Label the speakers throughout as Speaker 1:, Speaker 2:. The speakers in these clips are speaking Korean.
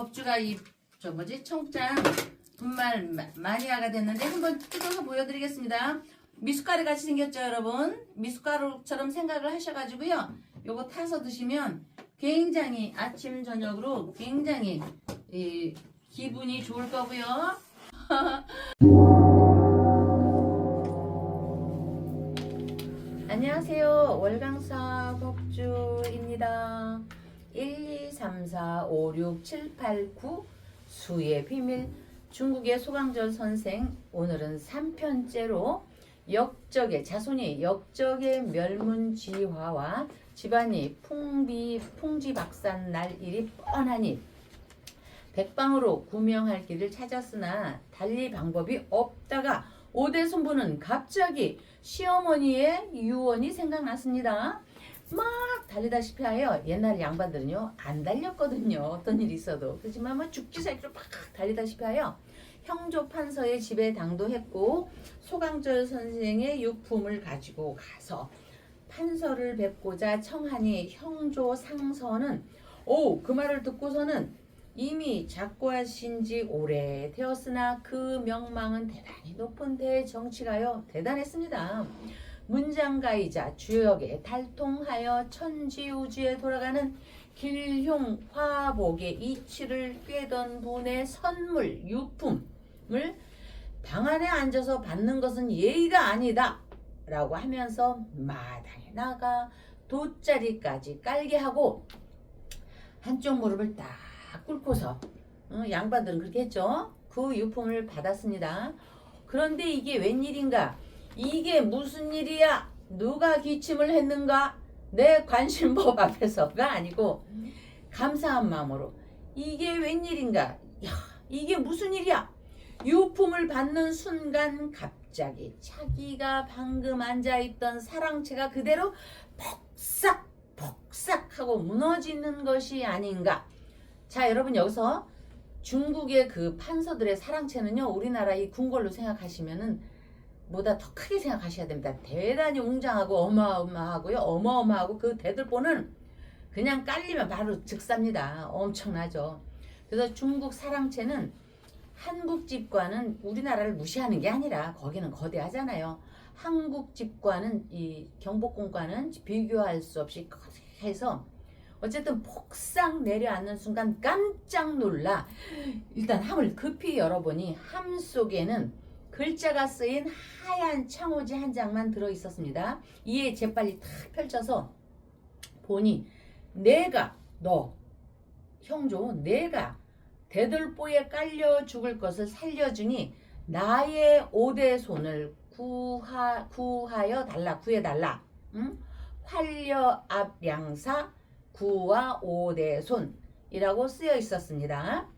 Speaker 1: 법주가 청장 분말 마니아가 됐는데 한번 뜯어서 보여드리겠습니다. 미숫가루 같이 생겼죠, 여러분? 미숫가루처럼 생각을 하셔가지고요. 요거 타서 드시면 굉장히 아침 저녁으로 굉장히 기분이 좋을 거고요. 안녕하세요. 월강사 법주입니다. 1, 2, 3, 4, 5, 6, 7, 8, 9 수의 비밀 중국의 소강절 선생 오늘은 3편째로 자손이 역적의 멸문지화와 집안이 풍지박산 날 일이 뻔하니 백방으로 구명할 길을 찾았으나 달리 방법이 없다가 오대손부는 갑자기 시어머니의 유언이 생각났습니다. 막 달리다시피 하여 옛날 양반들은요 안 달렸거든요. 어떤 일이 있어도. 그렇지만 뭐 죽지 살기로 막 달리다시피 하여 형조 판서의 집에 당도했고 소강절 선생의 유품을 가지고 가서 판서를 뵙고자 청하니 형조 상서는 그 말을 듣고서는 이미 작고하신 지 오래되었으나 그 명망은 대단히 높은 대정치가요 대단했습니다. 문장가이자 주역에 달통하여 천지우주에 돌아가는 길흉 화복의 이치를 꿰던 분의 선물 유품을 방 안에 앉아서 받는 것은 예의가 아니다 라고 하면서 마당에 나가 돗자리까지 깔게 하고 한쪽 무릎을 딱 꿇고서 양반들은 그렇게 했죠. 그 유품을 받았습니다. 그런데 이게 웬일인가? 이게 무슨 일이야? 누가 기침을 했는가? 내 관심법 앞에서가 아니고 감사한 마음으로 이게 웬일인가? 야, 이게 무슨 일이야? 유품을 받는 순간 갑자기 자기가 방금 앉아있던 사랑채가 그대로 폭삭하고 무너지는 것이 아닌가? 자, 여러분 여기서 중국의 그 판서들의 사랑채는요 우리나라 이 궁궐로 생각하시면은 보다 더 크게 생각하셔야 됩니다. 대단히 웅장하고 어마어마하고 그 대들보는 그냥 깔리면 바로 즉사입니다. 엄청나죠. 그래서 중국 사랑채는 한국 집과는 우리나라를 무시하는 게 아니라 거기는 거대하잖아요. 한국 집과는 이 경복궁과는 비교할 수 없이 거대해서 어쨌든 폭삭 내려앉는 순간 깜짝 놀라 일단 함을 급히 열어보니 함 속에는 글자가 쓰인 하얀 창호지 한 장만 들어있었습니다. 이에 재빨리 탁 펼쳐서 보니 형조 내가 대들보에 깔려 죽을 것을 살려주니 나의 오대손을 구해달라. 응? 활려 앞량사 구와 오대손이라고 쓰여 있었습니다.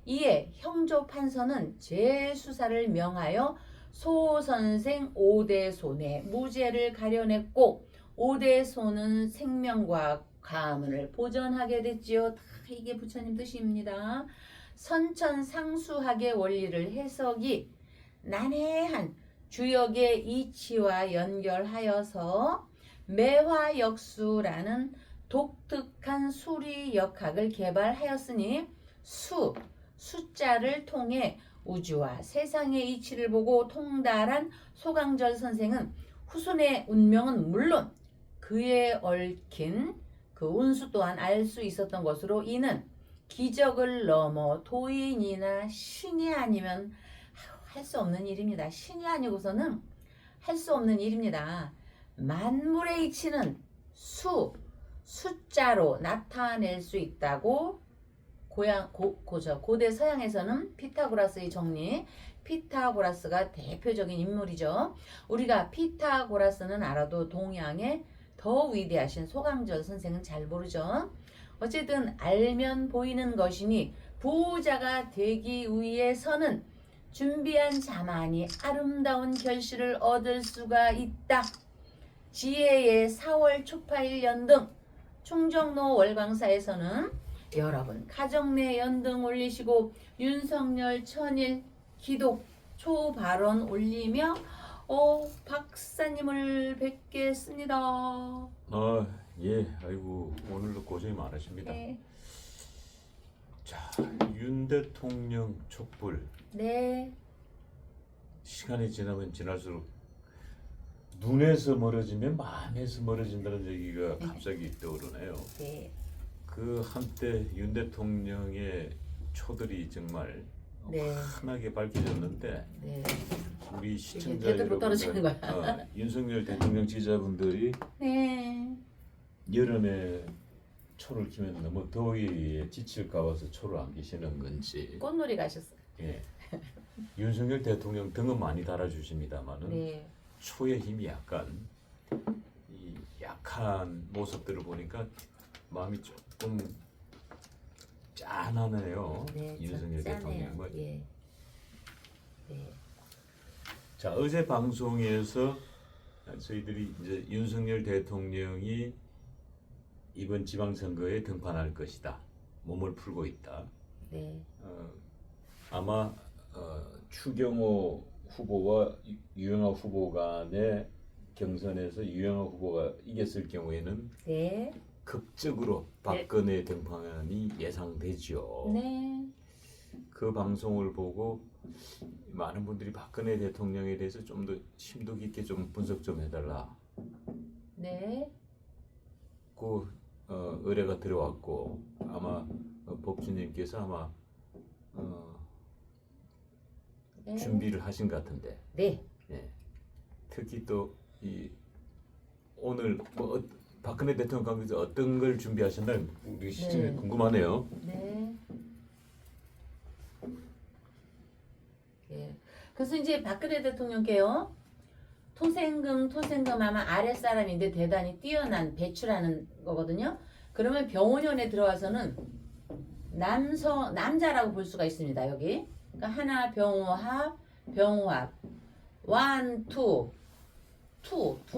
Speaker 1: 이에 형조 판서는 재수사를 명하여 소 선생 오대손의 무죄를 가려냈고 오대손은 생명과 가문을 보전하게 됐지요. 다 이게 부처님 뜻입니다. 선천상수학의 원리를 해석이 난해한 주역의 이치와 연결하여서 매화역수라는 독특한 수리역학을 개발하였으니 숫자를 통해 우주와 세상의 이치를 보고 통달한 소강절 선생은 후손의 운명은 물론 그에 얽힌 그 운수 또한 알 수 있었던 것으로 이는 기적을 넘어 도인이나 신이 아니면 할 수 없는 일입니다. 신이 아니고서는 할 수 없는 일입니다. 만물의 이치는 숫자로 나타낼 수 있다고 고대 서양에서는 피타고라스의 정리, 피타고라스가 대표적인 인물이죠. 우리가 피타고라스는 알아도 동양의 더 위대하신 소강절 선생은 잘 모르죠. 어쨌든 알면 보이는 것이니 부자가 되기 위해서는 준비한 자만이 아름다운 결실을 얻을 수가 있다. 지혜의 4월 초파일 연등 충정로 월광사에서는 여러분 가정내 연등 올리시고 윤석열 천일 기도 초발언 올리며 박사님을 뵙겠습니다.
Speaker 2: 예, 아이고 오늘도 고생이 많으십니다.
Speaker 1: 네.
Speaker 2: 자, 윤 대통령 촛불.
Speaker 1: 네.
Speaker 2: 시간이 지나면 지날수록 눈에서 멀어지면 마음에서 멀어진다는 얘기가 갑자기 떠오르네요.
Speaker 1: 네.
Speaker 2: 그 한때 윤 대통령의 초들이 정말
Speaker 1: 네.
Speaker 2: 환하게 밝혀졌는데
Speaker 1: 네.
Speaker 2: 우리 시청자
Speaker 1: 대들보 떨어지는
Speaker 2: 여러분들,
Speaker 1: 거야.
Speaker 2: 윤석열 대통령 지지자분들이
Speaker 1: 네.
Speaker 2: 여름에 초를 키면 너무 더위에 지칠까 봐서 초를 안 키시는 건지.
Speaker 1: 꽃놀이 가셨어요.
Speaker 2: 예. 윤석열 대통령 등은 많이 달아주십니다만은
Speaker 1: 네.
Speaker 2: 초의 힘이 약간 이 약한 모습들을 보니까 마음이 조금 짠하네요.
Speaker 1: 네.
Speaker 2: 윤석열
Speaker 1: 짠해요.
Speaker 2: 대통령. 뭐.
Speaker 1: 예. 네.
Speaker 2: 자, 어제 방송에서 저희들이 이제 윤석열 대통령이 이번 지방선거에 등판할 것이다. 몸을 풀고 있다.
Speaker 1: 네.
Speaker 2: 아마 추경호 후보와 유영아 후보 간의 경선에서 유영아 후보가 이겼을 경우에는
Speaker 1: 네.
Speaker 2: 극적으로 박근혜 등판이 예상되죠.
Speaker 1: 네.
Speaker 2: 그 방송을 보고 많은 분들이 박근혜 대통령에 대해서 좀 더 심도 깊게 좀 분석 좀 해달라.
Speaker 1: 네.
Speaker 2: 그 의뢰가 들어왔고 아마 법주님께서 아마
Speaker 1: 네.
Speaker 2: 준비를 하신 것 같은데.
Speaker 1: 네.
Speaker 2: 예. 특히 또 이 오늘 뭐 박근혜 대통령 관계에서 어떤 걸 준비하셨나요? 우리 시청자
Speaker 1: 네.
Speaker 2: 궁금하네요.
Speaker 1: 네. 예. 그래서 이제 박근혜 대통령께요. 토생금 하면 아랫사람인데 대단히 뛰어난 배추라는 거거든요. 그러면 병원연에 들어와서는 남자라고 볼 수가 있습니다. 여기. 그러니까 하나 병호합, 원, 두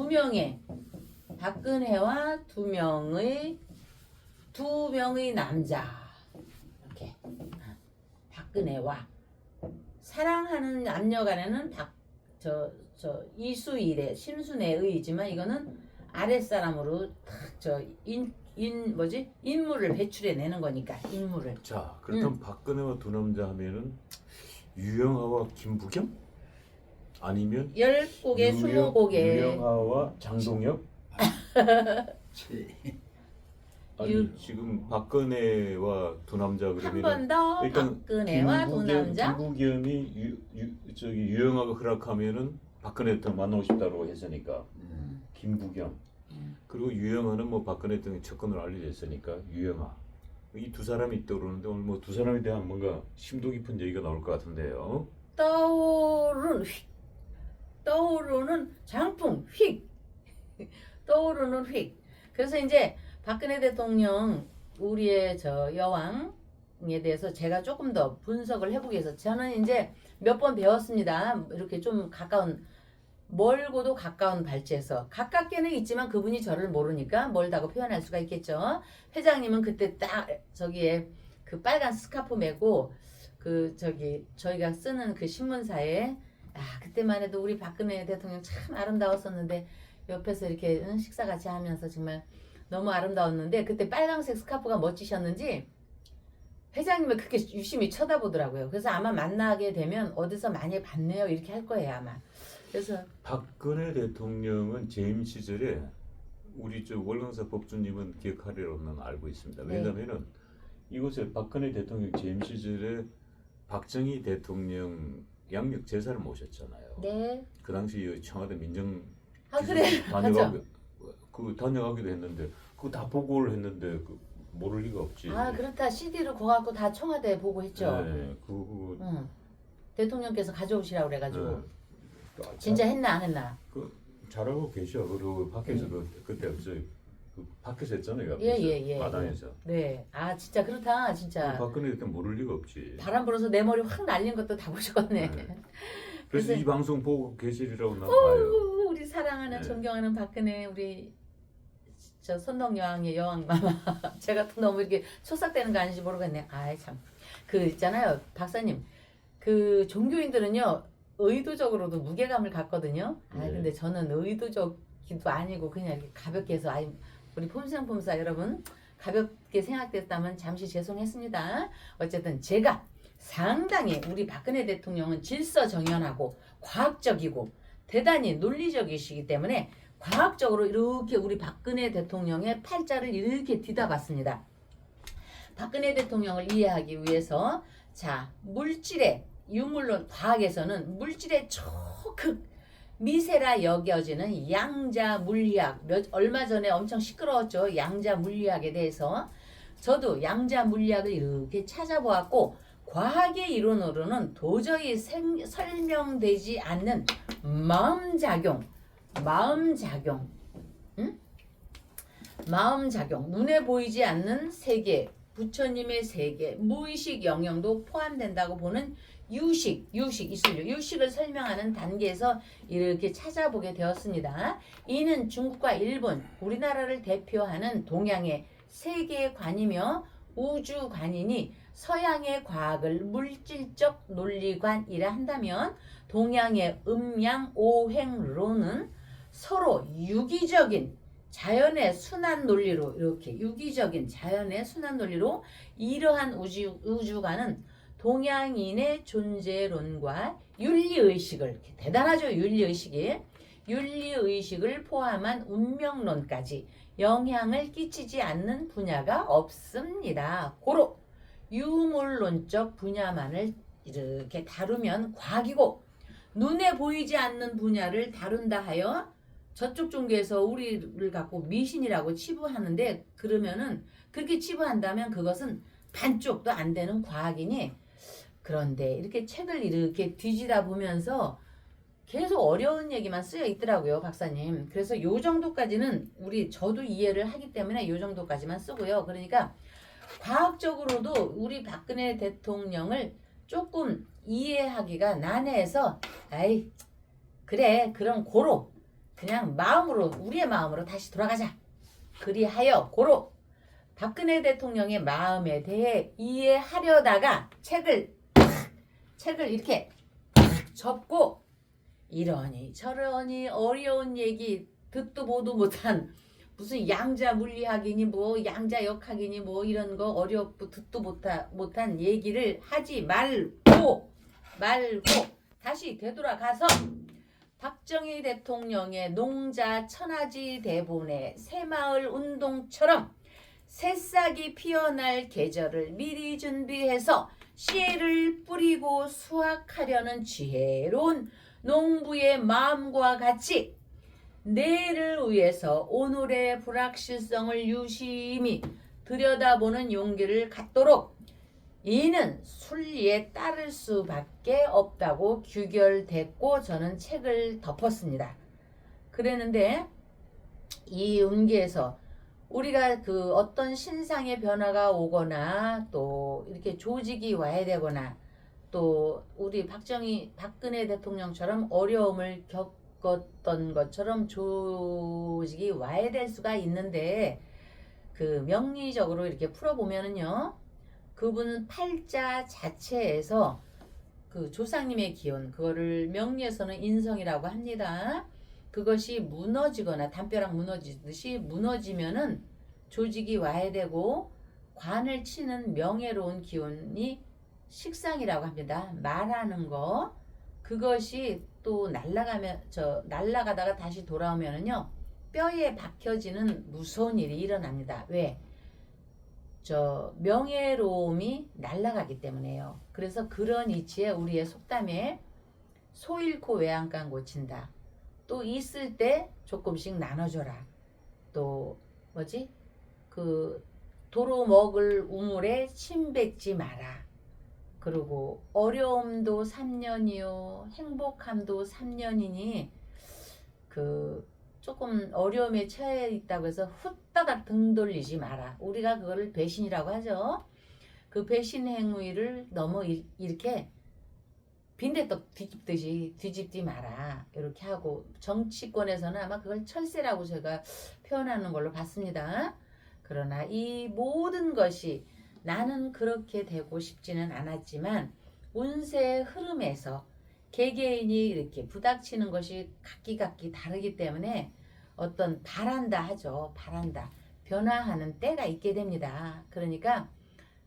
Speaker 1: 명의 박근혜와 두 명의 남자. 이렇게. 박근혜와 사랑하는 남녀간에는 이수일의 심순애의이지만 이거는 아랫사람으로 인물을 배출해내는 거니까 인물을.
Speaker 2: 자, 그렇다면 박근혜와 두 남자 하면은 유영하와 김부겸? 아니면
Speaker 1: 10곡에 20곡에
Speaker 2: 유영하와 장동혁? 아니 지금 박근혜와 두 남자
Speaker 1: 한
Speaker 2: 그러면
Speaker 1: 번 더
Speaker 2: 일단
Speaker 1: 박근혜와 두 남자.
Speaker 2: 김부겸이 유영하가 허락하면은 박근혜 대통령 만나고 싶다고 했으니까 김부겸. 그리고 유영하는 뭐 박근혜 대통령 접근을 알려져 있으니까 유영하. 이 두 사람이 떠오르는데 오늘 뭐 두 사람에 대한 뭔가 심도 깊은 얘기가 나올 것 같은데요.
Speaker 1: 떠오르는 장풍 휙. 떠오르는 휙. 그래서 이제 박근혜 대통령 우리의 여왕에 대해서 제가 조금 더 분석을 해보기 위해서 저는 이제 몇 번 배웠습니다. 이렇게 좀 멀고도 가까운 발치에서 가깝게는 있지만 그분이 저를 모르니까 멀다고 표현할 수가 있겠죠. 회장님은 그때 딱 저기에 그 빨간 스카프 메고 저희가 쓰는 그 신문사에 그때만 해도 우리 박근혜 대통령 참 아름다웠었는데 옆에서 이렇게 식사 같이 하면서 정말 너무 아름다웠는데 그때 빨간색 스카프가 멋지셨는지 회장님을 그렇게 유심히 쳐다보더라고요. 그래서 아마 만나게 되면 어디서 많이 봤네요 이렇게 할 거예요 아마. 그래서
Speaker 2: 박근혜 대통령은 재임 시절에 우리 월강사 법주님은 기억하리로는 알고 있습니다.
Speaker 1: 네.
Speaker 2: 왜냐하면은 이곳에 박근혜 대통령 재임 시절에 박정희 대통령 양력 제사를 모셨잖아요.
Speaker 1: 네.
Speaker 2: 그 당시 청와대 민정
Speaker 1: 그래 맞아.
Speaker 2: 다녀가기도 했는데 그거 다 보고를 했는데 모를 리가 없지.
Speaker 1: 그렇다 CD를 구워갖고 다 청와대 보고 했죠.
Speaker 2: 네,
Speaker 1: 응. 대통령께서 가져오시라고 그래가지고
Speaker 2: 네.
Speaker 1: 진짜 했나 안 했나?
Speaker 2: 잘하고 계셔. 그리고 밖에서 그때 밖에서 했잖아요. 앞에서,
Speaker 1: 예.
Speaker 2: 마당에서.
Speaker 1: 네. 진짜 그렇다 진짜.
Speaker 2: 박근혜 그때 모를 리가 없지.
Speaker 1: 바람 불어서 내 머리 확 날린 것도 다 보셨네.
Speaker 2: 네. 그래서 이 방송 보고 계시리라고 나 봐요.
Speaker 1: 우리 사랑하는
Speaker 2: 네.
Speaker 1: 존경하는 박근혜 우리 선덕여왕의 여왕마마 제가 또 너무 이렇게 촉삭되는 거 아닌지 모르겠네. 참. 있잖아요 박사님. 종교인들은요 의도적으로도 무게감을 갖거든요.
Speaker 2: 네.
Speaker 1: 근데 저는 의도적이도 아니고 그냥 이렇게 가볍게 해서 우리 폼생폼사 여러분 가볍게 생각됐다면 잠시 죄송했습니다. 어쨌든 제가 상당히 우리 박근혜 대통령은 질서정연하고 과학적이고 대단히 논리적이시기 때문에 과학적으로 이렇게 우리 박근혜 대통령의 팔자를 이렇게 뒤다봤습니다. 박근혜 대통령을 이해하기 위해서 자, 물질의 유물론 과학에서는 물질의 초극 미세라 여겨지는 양자 물리학, 얼마 전에 엄청 시끄러웠죠. 양자 물리학에 대해서. 저도 양자 물리학을 이렇게 찾아보았고 과학의 이론으로는 도저히 설명되지 않는 마음작용, 응? 마음작용, 눈에 보이지 않는 세계, 부처님의 세계, 무의식 영역도 포함된다고 보는 유식을 설명하는 단계에서 이렇게 찾아보게 되었습니다. 이는 중국과 일본, 우리나라를 대표하는 동양의 세계관이며 우주관이니 서양의 과학을 물질적 논리관이라 한다면 동양의 음양오행론은 서로 유기적인 자연의 순환 논리로 이렇게 유기적인 자연의 순환 논리로 이러한 우주관은 동양인의 존재론과 윤리의식을 대단하죠. 윤리의식을 포함한 운명론까지 영향을 끼치지 않는 분야가 없습니다. 고로 유물론적 분야만을 이렇게 다루면 과학이고 눈에 보이지 않는 분야를 다룬다 하여 저쪽 종교에서 우리를 갖고 미신이라고 치부하는데 그러면은 그렇게 치부한다면 그것은 반쪽도 안 되는 과학이니 그런데 이렇게 책을 이렇게 뒤지다 보면서 계속 어려운 얘기만 쓰여 있더라고요, 박사님. 그래서 요 정도까지는 저도 이해를 하기 때문에 요 정도까지만 쓰고요. 그러니까 과학적으로도 우리 박근혜 대통령을 조금 이해하기가 난해해서 아이 그래 그럼 고로 그냥 마음으로 우리의 마음으로 다시 돌아가자. 그리하여 고로 박근혜 대통령의 마음에 대해 이해하려다가 책을 이렇게 접고 이러니 저러니 어려운 얘기 듣도 보도 못한 무슨 양자 물리학이니 뭐 양자 역학이니 뭐 이런 거 어렵고 듣도 못한 얘기를 하지 말고 다시 되돌아가서 박정희 대통령의 농자 천하지 대본의 새마을 운동처럼 새싹이 피어날 계절을 미리 준비해서 씨를 뿌리고 수확하려는 지혜로운 농부의 마음과 같이 내일을 위해서 오늘의 불확실성을 유심히 들여다보는 용기를 갖도록 이는 순리에 따를 수밖에 없다고 규결됐고 저는 책을 덮었습니다. 그랬는데 이 운기에서 우리가 그 어떤 신상의 변화가 오거나 또 이렇게 조직이 와야 되거나 또 우리 박근혜 대통령처럼 어려움을 겪었던 것처럼 조직이 와야 될 수가 있는데 그 명리적으로 이렇게 풀어보면은요. 그분은 팔자 자체에서 그 조상님의 기운 그거를 명리에서는 인성이라고 합니다. 그것이 무너지거나 담벼락 무너지듯이 무너지면은 조직이 와야 되고 관을 치는 명예로운 기운이 식상이라고 합니다. 말하는 거 그것이 또 날아가다가 다시 돌아오면은요 뼈에 박혀지는 무서운 일이 일어납니다. 왜? 명예로움이 날아가기 때문에요. 그래서 그런 이치에 우리의 속담에 소 잃고 외양간 고친다. 또 있을 때 조금씩 나눠줘라. 또 도로 먹을 우물에 침 뱉지 마라. 그리고 어려움도 3년이요 행복함도 3년이니 조금 어려움에 처해 있다고 해서 후다닥 등 돌리지 마라. 우리가 그거를 배신이라고 하죠. 그 배신 행위를 너무 이렇게 빈대떡 뒤집듯이 뒤집지 마라. 이렇게 하고 정치권에서는 아마 그걸 철새라고 제가 표현하는 걸로 봤습니다. 그러나 이 모든 것이 나는 그렇게 되고 싶지는 않았지만 운세의 흐름에서 개개인이 이렇게 부닥치는 것이 각기 다르기 때문에 어떤 바란다 하죠. 바란다. 변화하는 때가 있게 됩니다. 그러니까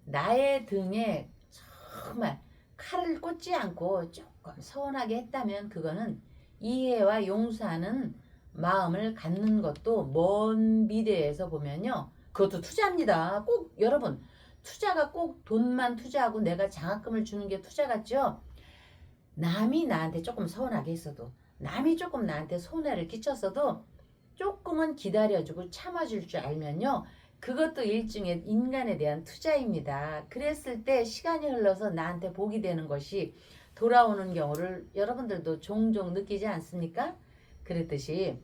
Speaker 1: 나의 등에 정말 칼을 꽂지 않고 조금 서운하게 했다면 그거는 이해와 용서하는 마음을 갖는 것도 먼 미래에서 보면요. 그것도 투자입니다. 꼭 여러분 투자가 꼭 돈만 투자하고 내가 장학금을 주는 게 투자 같죠? 남이 나한테 조금 서운하게 했어도 남이 조금 나한테 손해를 끼쳤어도 조금은 기다려주고 참아줄 줄 알면요. 그것도 일종의 인간에 대한 투자입니다. 그랬을 때 시간이 흘러서 나한테 복이 되는 것이 돌아오는 경우를 여러분들도 종종 느끼지 않습니까? 그랬듯이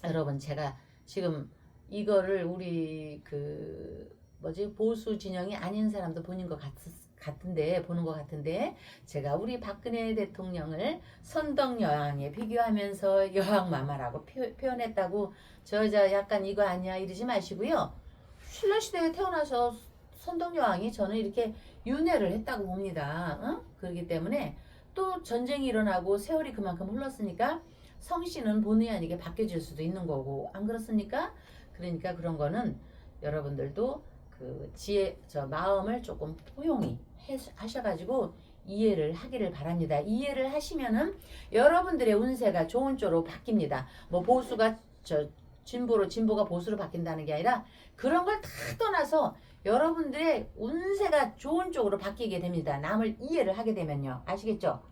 Speaker 1: 여러분 제가 지금 이거를 우리 보수 진영이 아닌 사람도 보는 것 같은데 제가 우리 박근혜 대통령을 선덕 여왕에 비교하면서 여왕마마라고 표현했다고 저 여자 약간 이거 아니야 이러지 마시고요. 신라시대에 태어나서 선덕 여왕이 저는 이렇게 윤회를 했다고 봅니다. 그렇기 때문에 또 전쟁이 일어나고 세월이 그만큼 흘렀으니까 성씨는 본의 아니게 바뀌어질 수도 있는 거고 안 그렇습니까? 그러니까 그런 거는 여러분들도 마음을 조금 포용히 하셔가지고 이해를 하기를 바랍니다. 이해를 하시면은 여러분들의 운세가 좋은 쪽으로 바뀝니다. 뭐 보수가 진보가 보수로 바뀐다는 게 아니라 그런 걸 다 떠나서 여러분들의 운세가 좋은 쪽으로 바뀌게 됩니다. 남을 이해를 하게 되면요. 아시겠죠?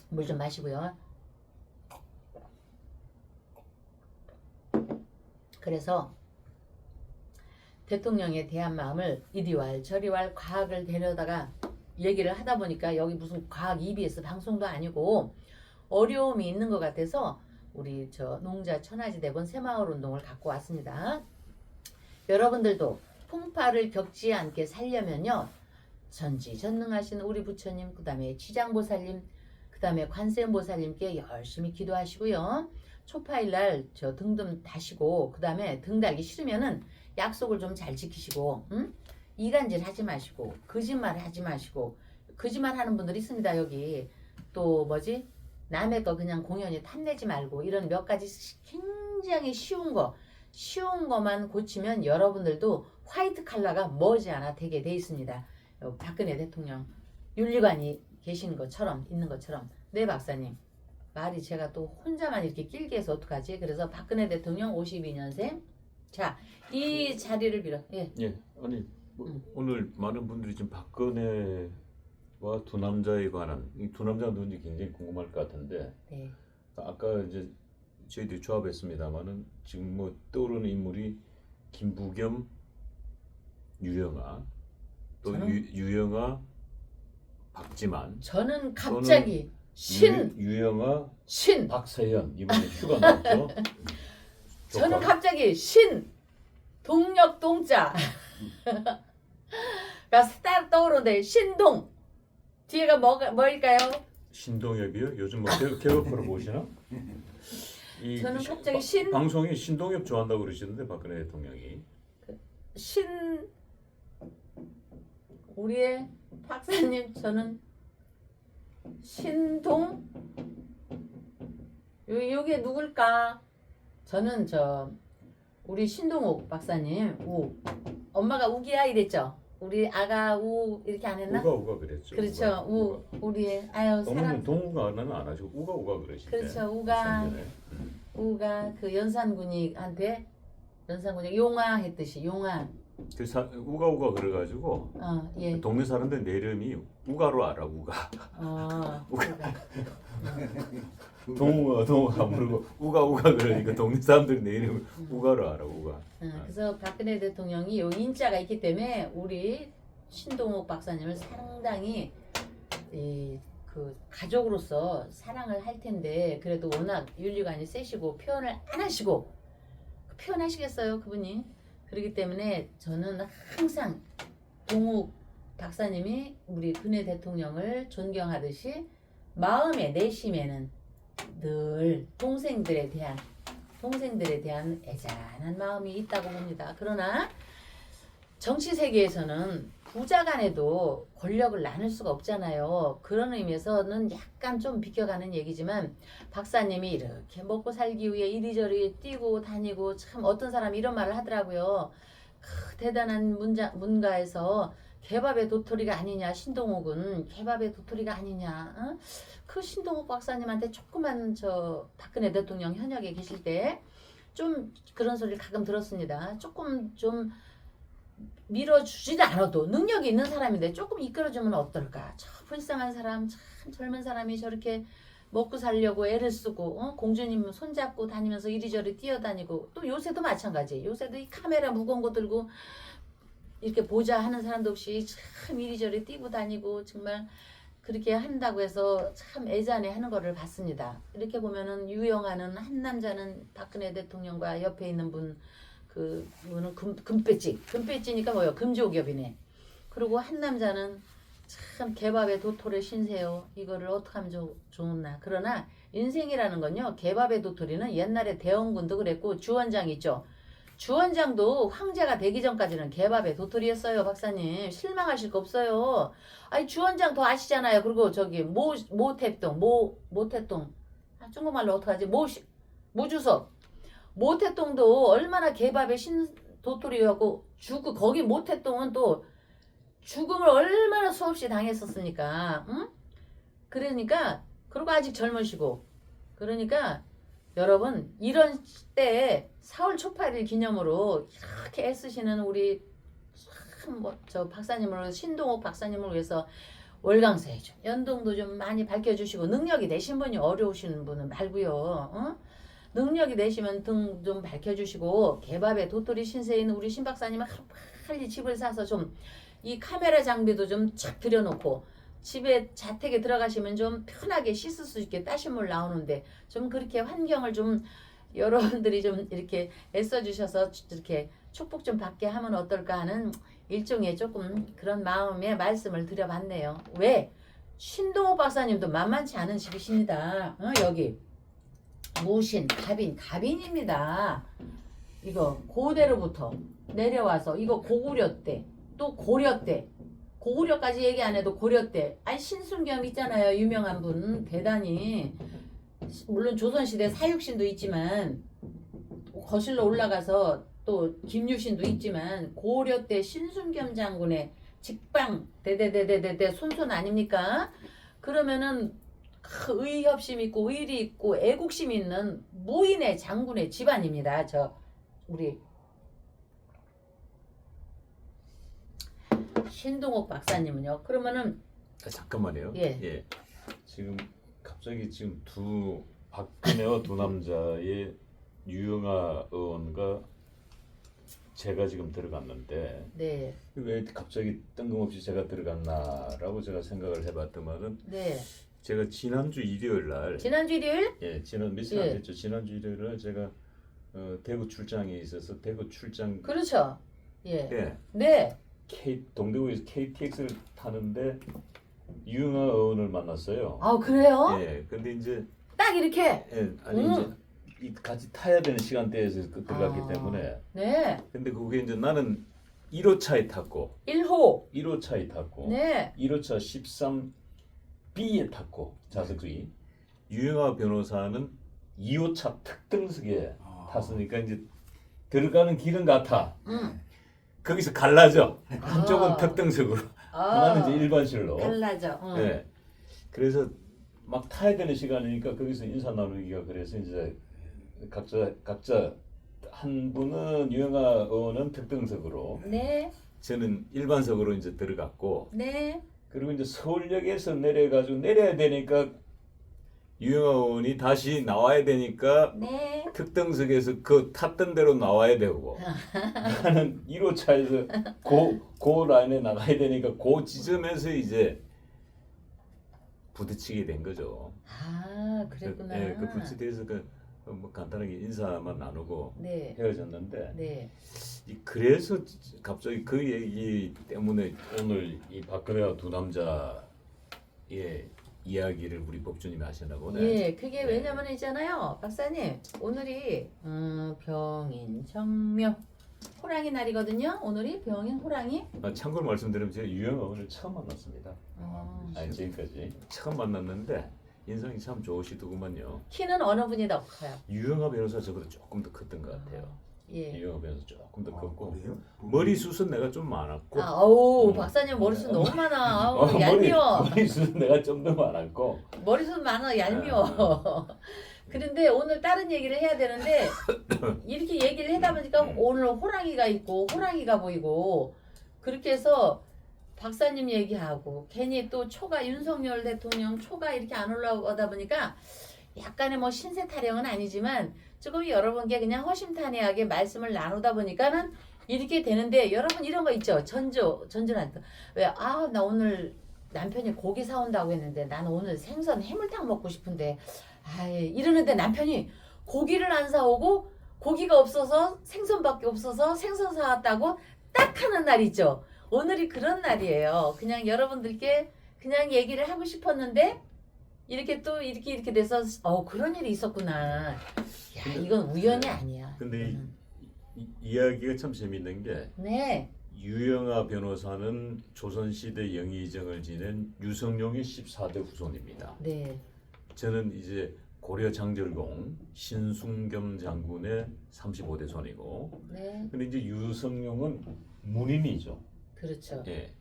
Speaker 1: 물 좀 마시고요. 그래서 대통령에 대한 마음을 이리왈 저리왈 과학을 데려다가 얘기를 하다 보니까 여기 무슨 과학 EBS 방송도 아니고 어려움이 있는 것 같아서 우리 농자 천하지 대본 새마을 운동을 갖고 왔습니다. 여러분들도 풍파를 겪지 않게 살려면요. 전지전능하신 우리 부처님, 그 다음에 지장보살님, 그 다음에 관세음보살님께 열심히 기도하시고요. 초파일날 등좀 다시고 그 다음에 등 달기 싫으면은 약속을 좀 잘 지키시고 이간질 하지 마시고 거짓말 하지 마시고 거짓말 하는 분들 있습니다. 여기 또 남의 거 그냥 공연히 탐내지 말고 이런 몇 가지 굉장히 쉬운 거만 고치면 여러분들도 화이트 칼라가 머지않아 되게 돼 있습니다. 박근혜 대통령 윤리관이 있는 것처럼 네 박사님 말이 제가 또 혼자만 이렇게 길게 해서 어떡하지? 그래서 박근혜 대통령 52년생 자 이 자리를 빌어
Speaker 2: 아니 오늘 많은 분들이 지금 박근혜와 두 남자에 관한 이 두 남자가 누군지 굉장히 궁금할 것 같은데
Speaker 1: 네.
Speaker 2: 아까 이제 저희들이 조합했습니다만은 지금 떠오르는 인물이 김부겸, 유영아 또 유영아, 박지만
Speaker 1: 저는 갑자기
Speaker 2: 유영아, 박세현 이번에 휴가 나왔죠.
Speaker 1: 저는 갑자기 동력 동자 가 떠오르는데 신동 뒤에가 뭐일까요?
Speaker 2: 신동엽이요? 요즘 개그 프로 보시나?
Speaker 1: 저는 갑자기
Speaker 2: 방송에 신동엽 좋아한다고 그러시는데 박근혜 대통령이
Speaker 1: 우리의 박사님 저는 신동 요게 누굴까? 저는 우리 신동욱 박사님 엄마가 우기야 이랬죠. 우리 아가 우 이렇게 안 했나?
Speaker 2: 우가 그랬죠.
Speaker 1: 그렇죠. 우리의 사람
Speaker 2: 동우가는 안 하시고 우가 그러시대.
Speaker 1: 그렇죠. 우가 그 연산군이한테 용화 했듯이 용화.
Speaker 2: 우가 그래가지고
Speaker 1: 예.
Speaker 2: 동네 사람들 내 이름이 우가로 알아 우가.
Speaker 1: 우가.
Speaker 2: 동우가 모르고 우가 그러니까 동네 사람들이 내 이름을 우가로 알아 우가.
Speaker 1: 그래서 박근혜 대통령이 요 인자가 있기 때문에 우리 신동욱 박사님을 상당히 가족으로서 사랑을 할 텐데 그래도 워낙 윤리관이 세시고 표현을 안 하시고 표현하시겠어요 그분이? 그렇기 때문에 저는 항상 동욱 박사님이 우리 근혜 대통령을 존경하듯이 마음의 내심에는 늘 동생들에 대한 애잔한 마음이 있다고 봅니다. 그러나 정치 세계에서는 부자 간에도 권력을 나눌 수가 없잖아요. 그런 의미에서는 약간 좀 비껴가는 얘기지만 박사님이 이렇게 먹고 살기 위해 이리저리 뛰고 다니고 참 어떤 사람이 이런 말을 하더라고요. 대단한 문가에서 개밥의 도토리가 아니냐 신동욱은 개밥의 도토리가 아니냐 어? 그 신동욱 박사님한테 조그만 저 박근혜 대통령 현역에 계실 때 좀 그런 소리를 가끔 들었습니다. 조금 좀 밀어주지도 않아도 능력이 있는 사람인데 조금 이끌어주면 어떨까. 저 불쌍한 사람 참 젊은 사람이 저렇게 먹고 살려고 애를 쓰고 공주님 손잡고 다니면서 이리저리 뛰어다니고 또 요새도 마찬가지. 요새도 이 카메라 무거운 거 들고 이렇게 보자 하는 사람도 없이 참 이리저리 뛰고 다니고 정말 그렇게 한다고 해서 참 애잔해 하는 거를 봤습니다. 이렇게 보면은 유영아는 한 남자는 박근혜 대통령과 옆에 있는 그분은 금배지니까 뭐요? 금조기업이네. 그리고 한 남자는 참 개밥의 도토리 신세요. 이거를 어떻게 하면 좋나. 그러나 인생이라는 건요. 개밥의 도토리는 옛날에 대원군도 그랬고 주원장 있죠. 주원장도 황제가 되기 전까지는 개밥의 도토리였어요. 박사님 실망하실 거 없어요. 아니 주원장 더 아시잖아요. 그리고 저기 모태동 중국말로 어떡하지? 모주석 모태동도 얼마나 개밥의 도토리하고 거기 모태동은 또 죽음을 얼마나 수없이 당했었습니까? 응? 그러니까 그리고 아직 젊으시고 그러니까 여러분 이런 때에 4월 초파일 기념으로 이렇게 애쓰시는 우리 저 박사님을 신동욱 박사님을 위해서 월강사에 좀 연동도 좀 많이 밝혀주시고 능력이 되신 분이 어려우신 분은 말고요. 어? 능력이 되시면 등 좀 밝혀주시고 개밥에 도토리 신세에 있는 우리 신 박사님은 빨리 집을 사서 좀 이 카메라 장비도 좀 착 들여놓고 집에 자택에 들어가시면 좀 편하게 씻을 수 있게 따신 물 나오는데 좀 그렇게 환경을 좀 여러분들이 좀 이렇게 애써주셔서 이렇게 축복 좀 받게 하면 어떨까 하는 일종의 조금 그런 마음의 말씀을 드려봤네요. 왜? 신동욱 박사님도 만만치 않은 집이십니다. 여기 무신, 갑인입니다. 이거 고대로부터 내려와서 이거 고구려 때 또 고려 때 고구려까지 얘기 안 해도 고려 때 아니 신순겸 있잖아요. 유명한 분 대단히 물론 조선시대 사육신도 있지만 거실로 올라가서 또 김유신도 있지만 고려 때 신순겸 장군의 직방 대대대대대 손손 아닙니까? 그러면은 의협심 있고 의리 있고 애국심 있는 무인의 장군의 집안입니다. 저 우리 신동욱 박사님은요. 그러면은
Speaker 2: 잠깐만요.
Speaker 1: 예.
Speaker 2: 지금 갑자기 지금 박근혜와 두 남자의 유영아 의원과 제가 지금 들어갔는데
Speaker 1: 네.
Speaker 2: 왜 갑자기 뜬금없이 제가 들어갔나라고 제가 생각을 해봤더만은
Speaker 1: 네.
Speaker 2: 제가 지난주 일요일 날
Speaker 1: 지난주 일요일?
Speaker 2: 지난 며칠 안 됐죠. 지난주 일요일 날 제가 대구 출장에 있어서 대구 출장
Speaker 1: 그렇죠. 예.
Speaker 2: 때
Speaker 1: 네.
Speaker 2: 동대구에서 KTX를 타는데 유영아 의원을 만났어요.
Speaker 1: 아 그래요?
Speaker 2: 근데 이제
Speaker 1: 딱 이렇게.
Speaker 2: 이제 같이 타야 되는 시간대에서 들어갔기 때문에.
Speaker 1: 네.
Speaker 2: 근데 그게 이제 나는 1호차에 탔고 1호차에 탔고
Speaker 1: 네.
Speaker 2: 1호차 13B에 탔고 좌석이 유영아 변호사는 2호차 특등석에 탔으니까 이제 들어가는 길은 같아. 거기서 갈라져. 한쪽은 특등석으로, 하나는 이제 일반실로.
Speaker 1: 갈라져.
Speaker 2: 네. 그래서 막 타야 되는 시간이니까 거기서 인사 나누기가 그래서 이제 각자 한 분은 유영아 의원은 특등석으로,
Speaker 1: 네.
Speaker 2: 저는 일반석으로 이제 들어갔고,
Speaker 1: 네.
Speaker 2: 그리고 이제 서울역에서 내려야 되니까 유영아 의원이 다시 나와야 되니까
Speaker 1: 네.
Speaker 2: 특등석에서 그 탔던 대로 나와야 되고 나는 1호차에서 그 라인에 나가야 되니까 그 지점에서 이제 부딪히게 된 거죠.
Speaker 1: 아 그랬구나.
Speaker 2: 그 부딪혀서 뭐 간단하게 인사만 나누고
Speaker 1: 네.
Speaker 2: 헤어졌는데
Speaker 1: 네.
Speaker 2: 그래서 갑자기 그 얘기 때문에 오늘 이 박근혜와 두 남자의 이야기를 우리 법주님이 하시나 보네.
Speaker 1: 예, 그게 왜냐면 있잖아요, 박사님. 오늘이 병인 청묘 호랑이 날이거든요. 오늘이 병인 호랑이.
Speaker 2: 참고로 말씀드리면 제가 유영아 오늘 처음 만났습니다.
Speaker 1: 어.
Speaker 2: 아니 지금까지 처음 만났는데 인상이 참 좋으시더구만요.
Speaker 1: 키는 어느 분이 더 커요?
Speaker 2: 유영아 변호사 저보다 조금 더 컸던 것 같아요.
Speaker 1: 예.
Speaker 2: 유영아 변호사 조금 더 컸고
Speaker 3: 그래요?
Speaker 2: 머리숱은 내가 좀 많았고
Speaker 1: 아, 어우,
Speaker 2: 음.
Speaker 1: 박사님 머리숱 너무 많아. 아우,
Speaker 2: 머리-
Speaker 1: 얄미워.
Speaker 2: 머리숱은 내가 좀 더 많았고
Speaker 1: 머리숱 많아, 얄미워. 그런데 오늘 다른 얘기를 해야 되는데 이렇게 얘기를 하다 보니까 오늘 호랑이가 있고 호랑이가 보이고 그렇게 해서 박사님 얘기하고 괜히 또 초가 윤석열 대통령 초가 이렇게 안 올라오다 보니까 약간의 뭐 신세 타령은 아니지만 조금 여러분께 그냥 허심탄회하게 말씀을 나누다 보니까는 이렇게 되는데 여러분 이런 거 있죠. 전전한테 왜 아 나 오늘 남편이 고기 사온다고 했는데 나는 오늘 생선 해물탕 먹고 싶은데 아이 이러는데 남편이 고기를 안 사오고 고기가 없어서 생선밖에 없어서 생선 사왔다고 딱 하는 날 있죠. 오늘이 그런 날이에요. 그냥 여러분들께 그냥 얘기를 하고 싶었는데 이렇게 또 이렇게 돼서 그런 일이 있었구나. 야 이건 우연이 아니야.
Speaker 2: 근데
Speaker 1: 이거는.
Speaker 2: 이야기가 참 재밌는 게
Speaker 1: 네.
Speaker 2: 유영아 변호사는 조선시대 영의정을 지낸 유성룡의 14대 후손입니다.
Speaker 1: 네.
Speaker 2: 저는 이제 고려 장절공 신순겸 장군의 35대 손이고
Speaker 1: 네.
Speaker 2: 근데 이제 유성룡은 문인이죠.
Speaker 1: 그렇죠.
Speaker 2: 예.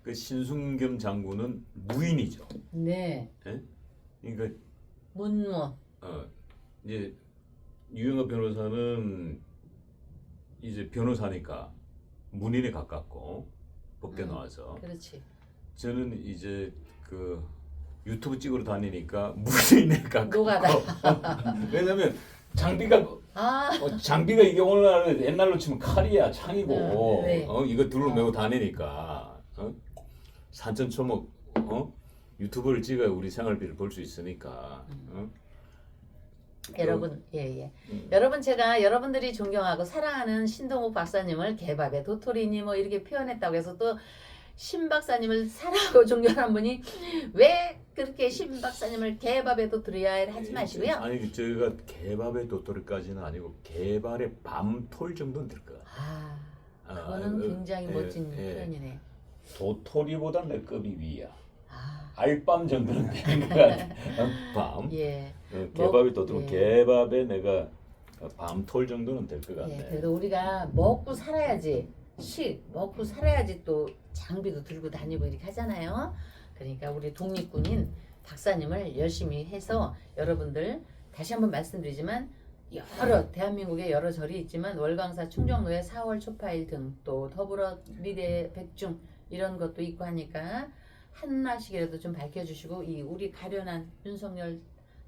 Speaker 2: 그 신순겸 장군은 무인이죠.
Speaker 1: 네.
Speaker 2: 그러니까
Speaker 1: 문무.
Speaker 2: 이제 유영아 변호사는 이제 변호사니까 문인에 가깝고 법대 나와서
Speaker 1: 그렇지.
Speaker 2: 저는 이제 그 유튜브 찍으러 다니니까 무인에 가깝고
Speaker 1: 노가다.
Speaker 2: 왜냐면 장비가
Speaker 1: 아.
Speaker 2: 장비가 이게 오늘날 옛날로 치면 칼이야 창이고
Speaker 1: 네.
Speaker 2: 이거 둘로 메고 다니니까 산천초목 유튜브를 찍어야 우리 생활비를 벌 수 있으니까
Speaker 1: 여러분, 예. 여러분 제가 여러분들이 존경하고 사랑하는 신동욱 박사님을 개밥의 도토리니 뭐 이렇게 표현했다고 해서 또 신 박사님을 사랑하고 존경하는 분이 왜 그렇게 신 박사님을 개밥의 도토리야 하지 마시고요.
Speaker 2: 아니 제가 개밥의 도토리까지는 아니고 개발의 밤톨 정도는 될 것 같아요.
Speaker 1: 그거는 굉장히 멋진 표현이네.
Speaker 2: 도토리보다 내 급이 위야.
Speaker 1: 아,
Speaker 2: 알밤 정도는 되는 것 같아. 밤.
Speaker 1: 예.
Speaker 2: 개밥이 도토리
Speaker 1: 예.
Speaker 2: 개밥에 내가 밤톨 정도는 될 것 같네.
Speaker 1: 예. 그래도 우리가 먹고 살아야지. 먹고 살아야지 또 장비도 들고 다니고 이렇게 하잖아요. 그러니까 우리 독립군인 박사님을 열심히 해서 여러분들 다시 한번 말씀드리지만 대한민국에 여러 절이 있지만 월광사 충정로의 4월 초파일 등 또 더불어 미래 백중 이런 것도 있고 하니까 하나씩이라도 좀 밝혀주시고 이 우리 가련한 윤석열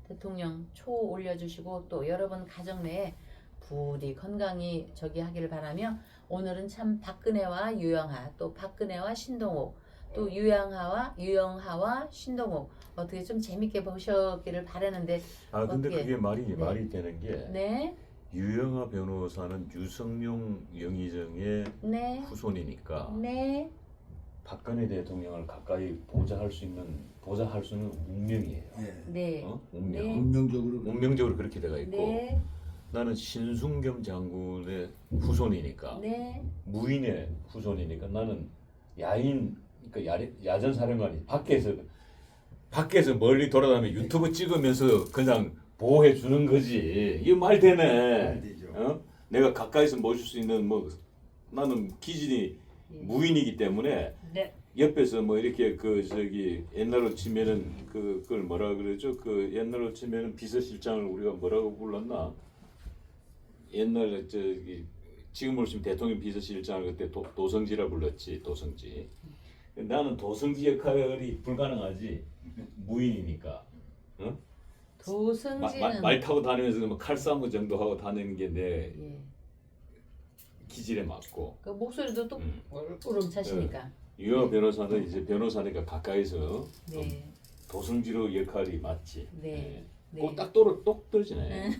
Speaker 1: 대통령 초 올려주시고 또 여러분 가정 내에 부디 건강히 하기를 바라며 오늘은 참 박근혜와 유영하 또 박근혜와 신동욱 또 유영하와 신동욱 어떻게 좀 재밌게 보셨기를 바라는데
Speaker 2: 근데
Speaker 1: 어떻게-
Speaker 2: 그게 말이
Speaker 1: 네.
Speaker 2: 되는 게
Speaker 1: 네,
Speaker 2: 유영하 변호사는 유성룡 영의정의
Speaker 1: 네,
Speaker 2: 후손이니까
Speaker 1: 네,
Speaker 2: 박근혜 대통령을 가까이 보좌할 수 있는 운명이에요.
Speaker 3: 예.
Speaker 1: 네,
Speaker 2: 운명.
Speaker 1: 네.
Speaker 3: 운명적으로
Speaker 2: 운명적으로 그렇게 돼가 있고
Speaker 1: 네,
Speaker 2: 나는 신순겸 장군의 후손이니까
Speaker 1: 네,
Speaker 2: 무인의 후손이니까 나는 그러니까 야전 사령관이 밖에서 멀리 돌아다니며 유튜브 찍으면서 그냥 보호해 주는 거지. 이거 말 되네.
Speaker 3: 안 되죠.
Speaker 2: 내가 가까이서 모실 수 있는 나는 기질이 무인이기 때문에
Speaker 1: 네.
Speaker 2: 옆에서 이렇게 옛날로 치면은 그걸 뭐라 그러죠? 옛날로 치면은 비서실장을 우리가 뭐라고 불렀나? 옛날에 지금으로 치면 대통령 비서실장을 그때 도성지라 불렀지. 도성지. 나는 도성지 역할이 불가능하지. 무인이니까.
Speaker 1: 도승지는
Speaker 2: 말 타고 다니면서 칼싸움 정도 하고 다니는 게 내
Speaker 1: 예.
Speaker 2: 기질에 맞고.
Speaker 1: 그 목소리도 또
Speaker 2: 음.
Speaker 1: 우렁차시니까.
Speaker 2: 유영하 변호사는 이제 변호사니까 가까이서
Speaker 1: 네,
Speaker 2: 도성지로 역할이 맞지.
Speaker 1: 네, 네.
Speaker 2: 꼭딱 떨어지네.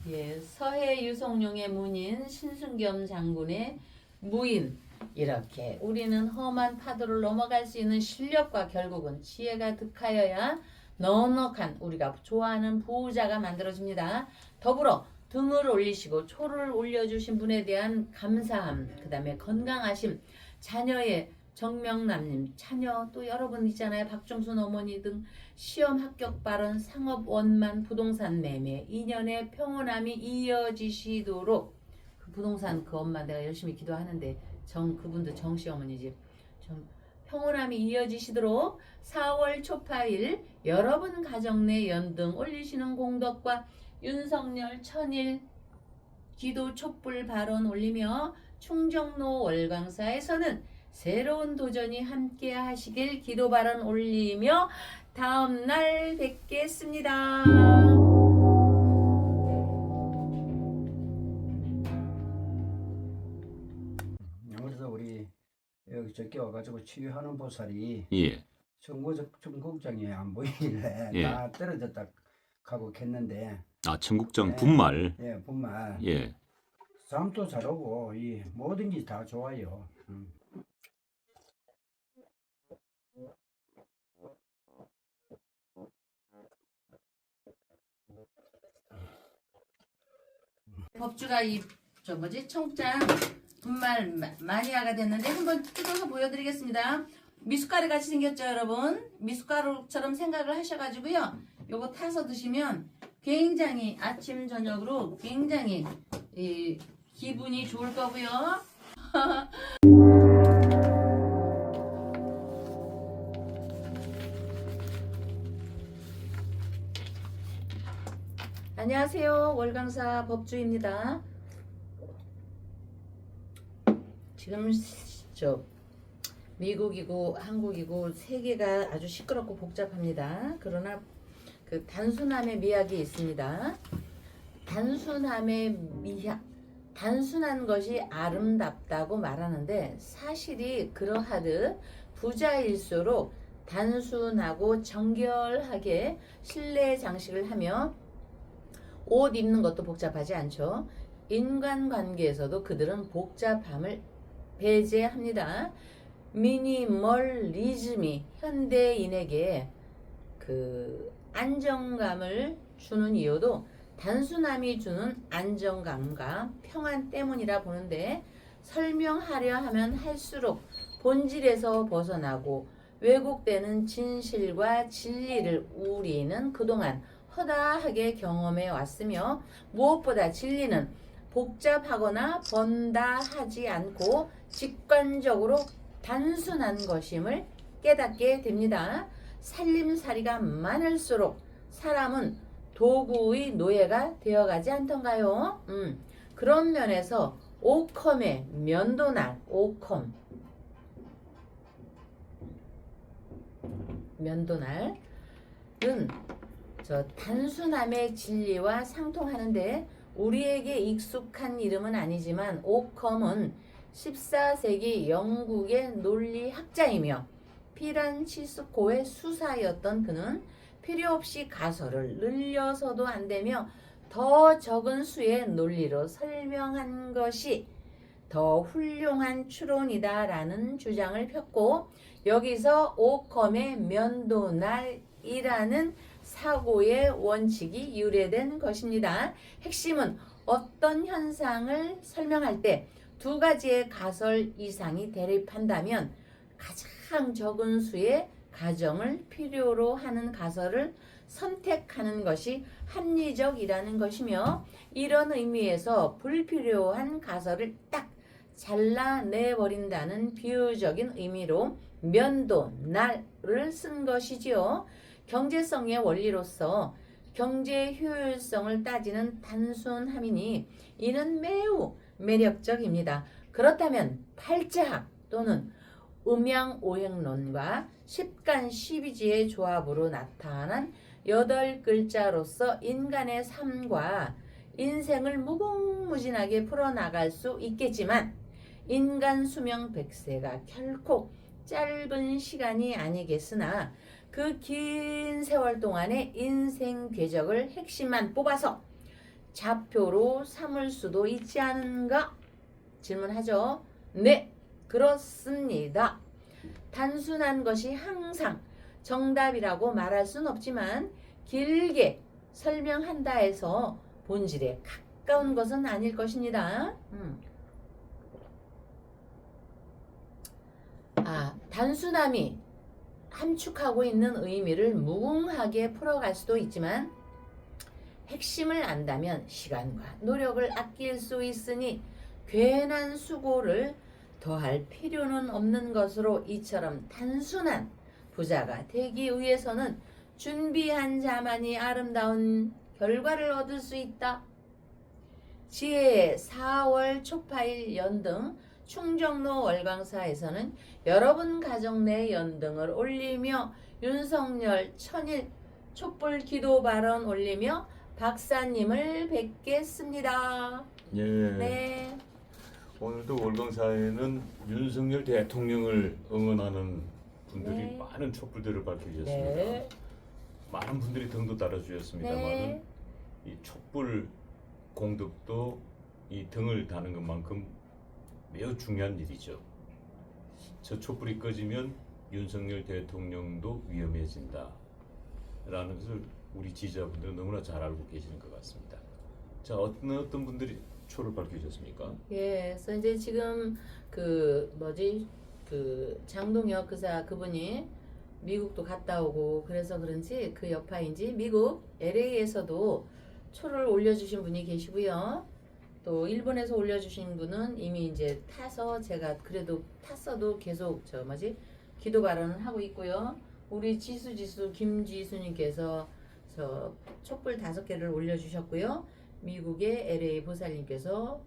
Speaker 1: 예, 서해 유성룡의 문인 신순겸 장군의 무인 이렇게 우리는 험한 파도를 넘어갈 수 있는 실력과 결국은 지혜가 득하여야 넉넉한 우리가 좋아하는 부자가 만들어집니다. 더불어 등을 올리시고 초를 올려주신 분에 대한 감사함, 그 다음에 건강하심, 자녀의 정명남님, 자녀 또 여러분 있잖아요. 박종순 어머니 등 시험 합격 발언, 상업 원만, 부동산 매매, 인연의 평온함이 이어지시도록 그 부동산 그 엄마 내가 열심히 기도하는데 그분도 정씨 어머니지. 좀 평온함이 이어지시도록 4월 초파일 여러분 가정 내 연등 올리시는 공덕과 윤석열 천일 기도 촛불 발언 올리며 충정로 월광사에서는 새로운 도전이 함께 하시길 기도 발언 올리며 다음날 뵙겠습니다.
Speaker 3: 그래서 우리 여기 저기 와가지고 치유하는 보살이
Speaker 2: 예.
Speaker 3: 청국장이 안 보이길래
Speaker 2: 예.
Speaker 3: 다 떨어졌다 하고 했는데
Speaker 2: 아, 청국장
Speaker 3: 네.
Speaker 2: 분말.
Speaker 3: 예 분말
Speaker 2: 예.
Speaker 3: 잠도 잘 오고 이 모든 게 다 좋아요.
Speaker 1: 법주가 청국장 분말 마니아가 됐는데 한번 뜯어서 보여드리겠습니다. 미숫가루 같이 생겼죠, 여러분? 미숫가루처럼 생각을 하셔가지고요. 요거 타서 드시면 굉장히 아침 저녁으로 굉장히 기분이 좋을 거고요. 안녕하세요. 월강사 법주입니다. 지금 미국이고 한국이고 세계가 아주 시끄럽고 복잡합니다. 그러나 그 단순함의 미학이 있습니다. 단순한 것이 아름답다고 말하는데 사실이 그러하듯 부자일수록 단순하고 정결하게 실내 장식을 하며 옷 입는 것도 복잡하지 않죠. 인간관계에서도 그들은 복잡함을 배제합니다. 미니멀리즘이 현대인에게 그 안정감을 주는 이유도 단순함이 주는 안정감과 평안 때문이라 보는데 설명하려 하면 할수록 본질에서 벗어나고 왜곡되는 진실과 진리를 우리는 그동안 허다하게 경험해 왔으며 무엇보다 진리는 복잡하거나 번다하지 않고 직관적으로 단순한 것임을 깨닫게 됩니다. 살림살이가 많을수록 사람은 도구의 노예가 되어가지 않던가요? 그런 면에서 오컴의 면도날, 면도날은 단순함의 진리와 상통하는데 우리에게 익숙한 이름은 아니지만 오컴은 14세기 영국의 논리학자이며 피란치스코의 수사였던 그는 필요 없이 가설을 늘려서도 안 되며 더 적은 수의 논리로 설명한 것이 더 훌륭한 추론이다라는 주장을 폈고 여기서 오컴의 면도날이라는 사고의 원칙이 유래된 것입니다. 핵심은 어떤 현상을 설명할 때 두 가지의 가설 이상이 대립한다면 가장 적은 수의 가정을 필요로 하는 가설을 선택하는 것이 합리적이라는 것이며 이런 의미에서 불필요한 가설을 딱 잘라내버린다는 비유적인 의미로 면도날을 쓴 것이지요. 경제성의 원리로서 경제 효율성을 따지는 단순함이니 이는 매우 매력적입니다. 그렇다면 팔자학 또는 음양오행론과 십간십이지의 조합으로 나타난 8글자로서 인간의 삶과 인생을 무궁무진하게 풀어나갈 수 있겠지만 인간 수명 100세가 결코 짧은 시간이 아니겠으나 그 긴 세월 동안의 인생 궤적을 핵심만 뽑아서 좌표로 삼을 수도 있지 않은가? 질문하죠. 네, 그렇습니다. 단순한 것이 항상 정답이라고 말할 순 없지만 길게 설명한다 해서 본질에 가까운 것은 아닐 것입니다. 단순함이 함축하고 있는 의미를 무궁하게 풀어갈 수도 있지만 핵심을 안다면 시간과 노력을 아낄 수 있으니 괜한 수고를 더할 필요는 없는 것으로 이처럼 단순한 부자가 되기 위해서는 준비한 자만이 아름다운 결과를 얻을 수 있다. 지혜의 4월 초파일 연등 충정로 월광사에서는 여러분 가정 내 연등을 올리며 윤석열 천일 촛불 기도 발언 올리며 박사님을 뵙겠습니다.
Speaker 2: 예.
Speaker 1: 네.
Speaker 2: 오늘도 월광사에는 윤석열 대통령을 응원하는 분들이
Speaker 1: 네.
Speaker 2: 많은 촛불들을 밝혀주셨습니다.
Speaker 1: 네.
Speaker 2: 많은 분들이 등도 따라주셨습니다만
Speaker 1: 네.
Speaker 2: 이 촛불 공덕도 이 등을 다는 것만큼 매우 중요한 일이죠. 저 촛불이 꺼지면 윤석열 대통령도 위험해진다 라는 것을 우리 지지자분들은 너무나 잘 알고 계시는 것 같습니다. 자, 어떤 분들이 초를 밝혀주셨습니까?
Speaker 1: 예, 그래서 이제 지금 그 장동혁 그분이 미국도 갔다 오고 그래서 그런지 그 여파인지 미국 LA에서도 초를 올려주신 분이 계시고요. 또 일본에서 올려주신 분은 이미 이제 타서 제가 그래도 탔어도 계속 기도 발언을 하고 있고요. 우리 지수 김지수님께서 저 촛불 5개를 올려주셨고요. 미국의 LA 보살님께서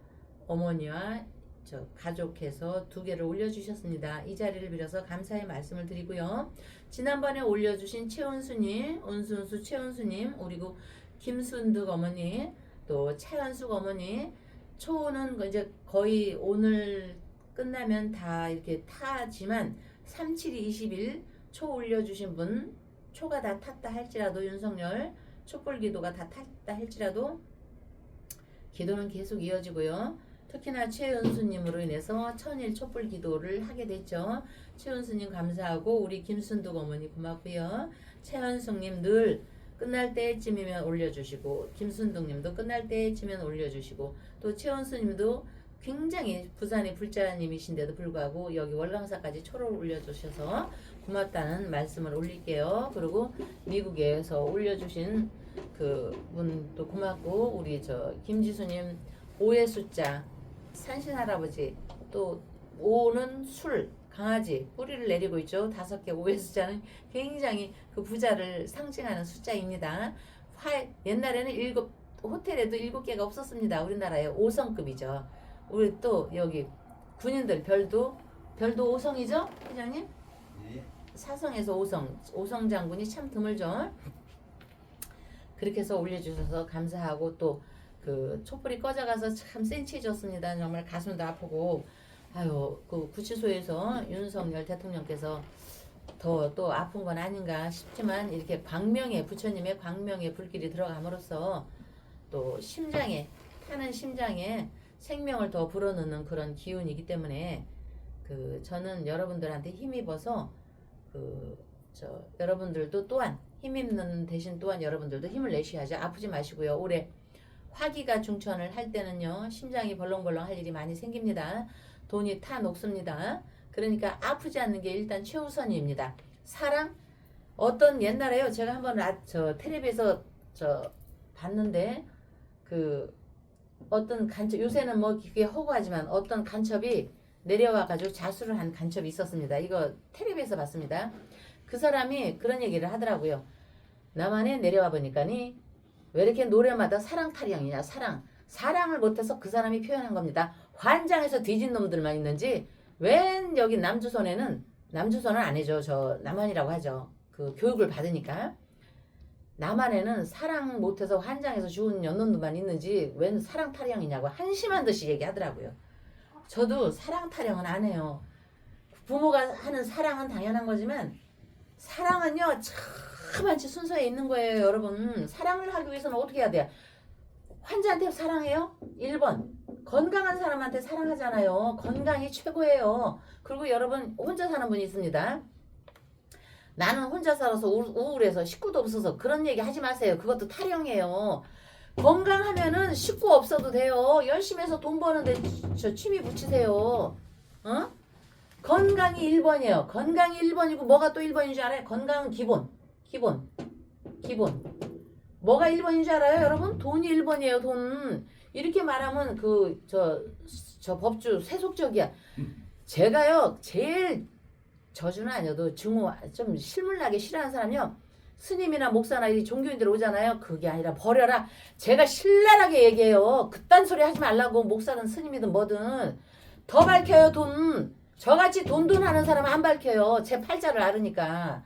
Speaker 1: 어머니와 저 가족해서 2개를 올려주셨습니다. 이 자리를 빌어서 감사의 말씀을 드리고요. 지난번에 올려주신 최은수님, 은순수 최은수님, 그리고 김순득 어머니, 또 차현숙 어머니, 초는 이제 거의 오늘 끝나면 다 이렇게 타지만 3720일 초 올려주신 분, 초가 다 탔다 할지라도 윤석열 촛불 기도가 다 탔다 할지라도 기도는 계속 이어지고요. 특히나 최은수님으로 인해서 천일 촛불 기도를 하게 됐죠. 최은수님 감사하고 우리 김순득 어머니 고맙고요. 최현숙님 늘 끝날 때쯤이면 올려주시고 김순득님도 끝날 때쯤이면 올려주시고 또 최은수님도 굉장히 부산의 불자님이신데도 불구하고 여기 월광사까지 초를 올려주셔서 고맙다는 말씀을 올릴게요. 그리고 미국에서 올려주신 그 분도 고맙고 우리 저 김지수님 5의 숫자 산신할아버지 또 5는 술 강아지 뿌리를 내리고 있죠. 5개 5의 숫자는 굉장히 그 부자를 상징하는 숫자입니다. 옛날에는 호텔에도 7개가 없었습니다. 우리나라에 5성급이죠. 우리 또 여기 군인들 별도 5성이죠, 회장님?
Speaker 3: 네.
Speaker 1: 4성에서 5성 장군이 참 드물죠. 그렇게 해서 올려주셔서 감사하고 또 그 촛불이 꺼져가서 참 센치해졌습니다. 정말 가슴도 아프고 그 구치소에서 윤석열 대통령께서 더 또 아픈 건 아닌가 싶지만 이렇게 부처님의 광명의 불길이 들어감으로써 또 타는 심장에 생명을 더 불어넣는 그런 기운이기 때문에 저는 여러분들한테 힘입어서 여러분들도 또한 힘입는 대신 또한 여러분들도 힘을 내셔야죠. 아프지 마시고요. 올해 화기가 중천을 할 때는요 심장이 벌렁벌렁 할 일이 많이 생깁니다. 돈이 타 녹습니다. 그러니까 아프지 않는 게 일단 최우선입니다. 사랑 옛날에요 제가 한번 텔레비에서 봤는데 어떤 간첩 요새는 뭐 그게 허구하지만 어떤 간첩이 내려와가지고 자수를 한 간첩이 있었습니다. 이거 텔레비에서 봤습니다. 그 사람이 그런 얘기를 하더라고요. 남한에 내려와 보니까니 왜 이렇게 노래마다 사랑 타령이냐 사랑을 못해서 그 사람이 표현한 겁니다. 환장해서 뒤진 놈들만 있는지 웬 여기 남조선은 아니죠. 저 남한이라고 하죠. 그 교육을 받으니까 남한에는 사랑 못해서 환장해서 죽은 연놈들만 있는지 웬 사랑 타령이냐고 한심한 듯이 얘기하더라고요. 저도 사랑 타령은 안 해요. 부모가 하는 사랑은 당연한 거지만 사랑은요 참 많이 순서에 있는 거예요. 여러분 사랑을 하기 위해서는 어떻게 해야 돼요? 환자한테 사랑해요? 1번 건강한 사람한테 사랑하잖아요. 건강이 최고예요. 그리고 여러분 혼자 사는 분이 있습니다. 나는 혼자 살아서 우울해서 식구도 없어서 그런 얘기 하지 마세요. 그것도 타령이에요. 건강하면은 식구 없어도 돼요. 열심히 해서 돈 버는데 저 취미 붙이세요. 어? 건강이 1번이에요. 건강이 1번이고 뭐가 또 1번인 줄 알아요? 건강은 기본. 뭐가 1번인 줄 알아요, 여러분? 돈이 1번이에요, 돈. 이렇게 말하면 저 법주 세속적이야. 제가요, 제일 저주는 아니어도 증오 좀 실물나게 싫어하는 사람이요. 스님이나 목사나 이 종교인들 오잖아요. 그게 아니라 버려라. 제가 신랄하게 얘기해요. 그딴 소리 하지 말라고. 목사든 스님이든 뭐든. 더 밝혀요, 돈. 저같이 돈 하는 사람은 안 밝혀요. 제 팔자를 알으니까.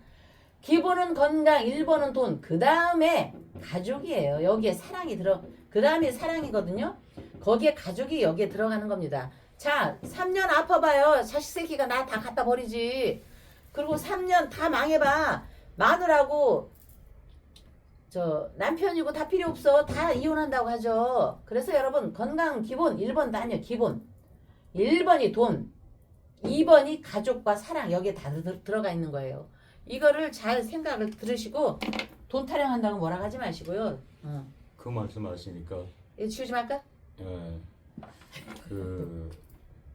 Speaker 1: 기본은 건강, 1번은 돈. 그 다음에 가족이에요. 여기에 사랑이 그 다음에 사랑이거든요. 거기에 가족이 여기에 들어가는 겁니다. 자, 3년 아파봐요. 자식 새끼가 나 다 갖다 버리지. 그리고 3년 다 망해봐. 마누라고 저 남편이고 다 필요 없어. 다 이혼한다고 하죠. 그래서 여러분 건강 기본 1번 아니요. 기본 1번이 돈, 2번이 가족과 사랑. 여기에 다 들어가 있는 거예요. 이거를 잘 생각을 들으시고 돈 타령한다고 뭐라 하지 마시고요.
Speaker 2: 그 말씀하시니까
Speaker 1: 이거 지우지 말까?
Speaker 2: 예, 그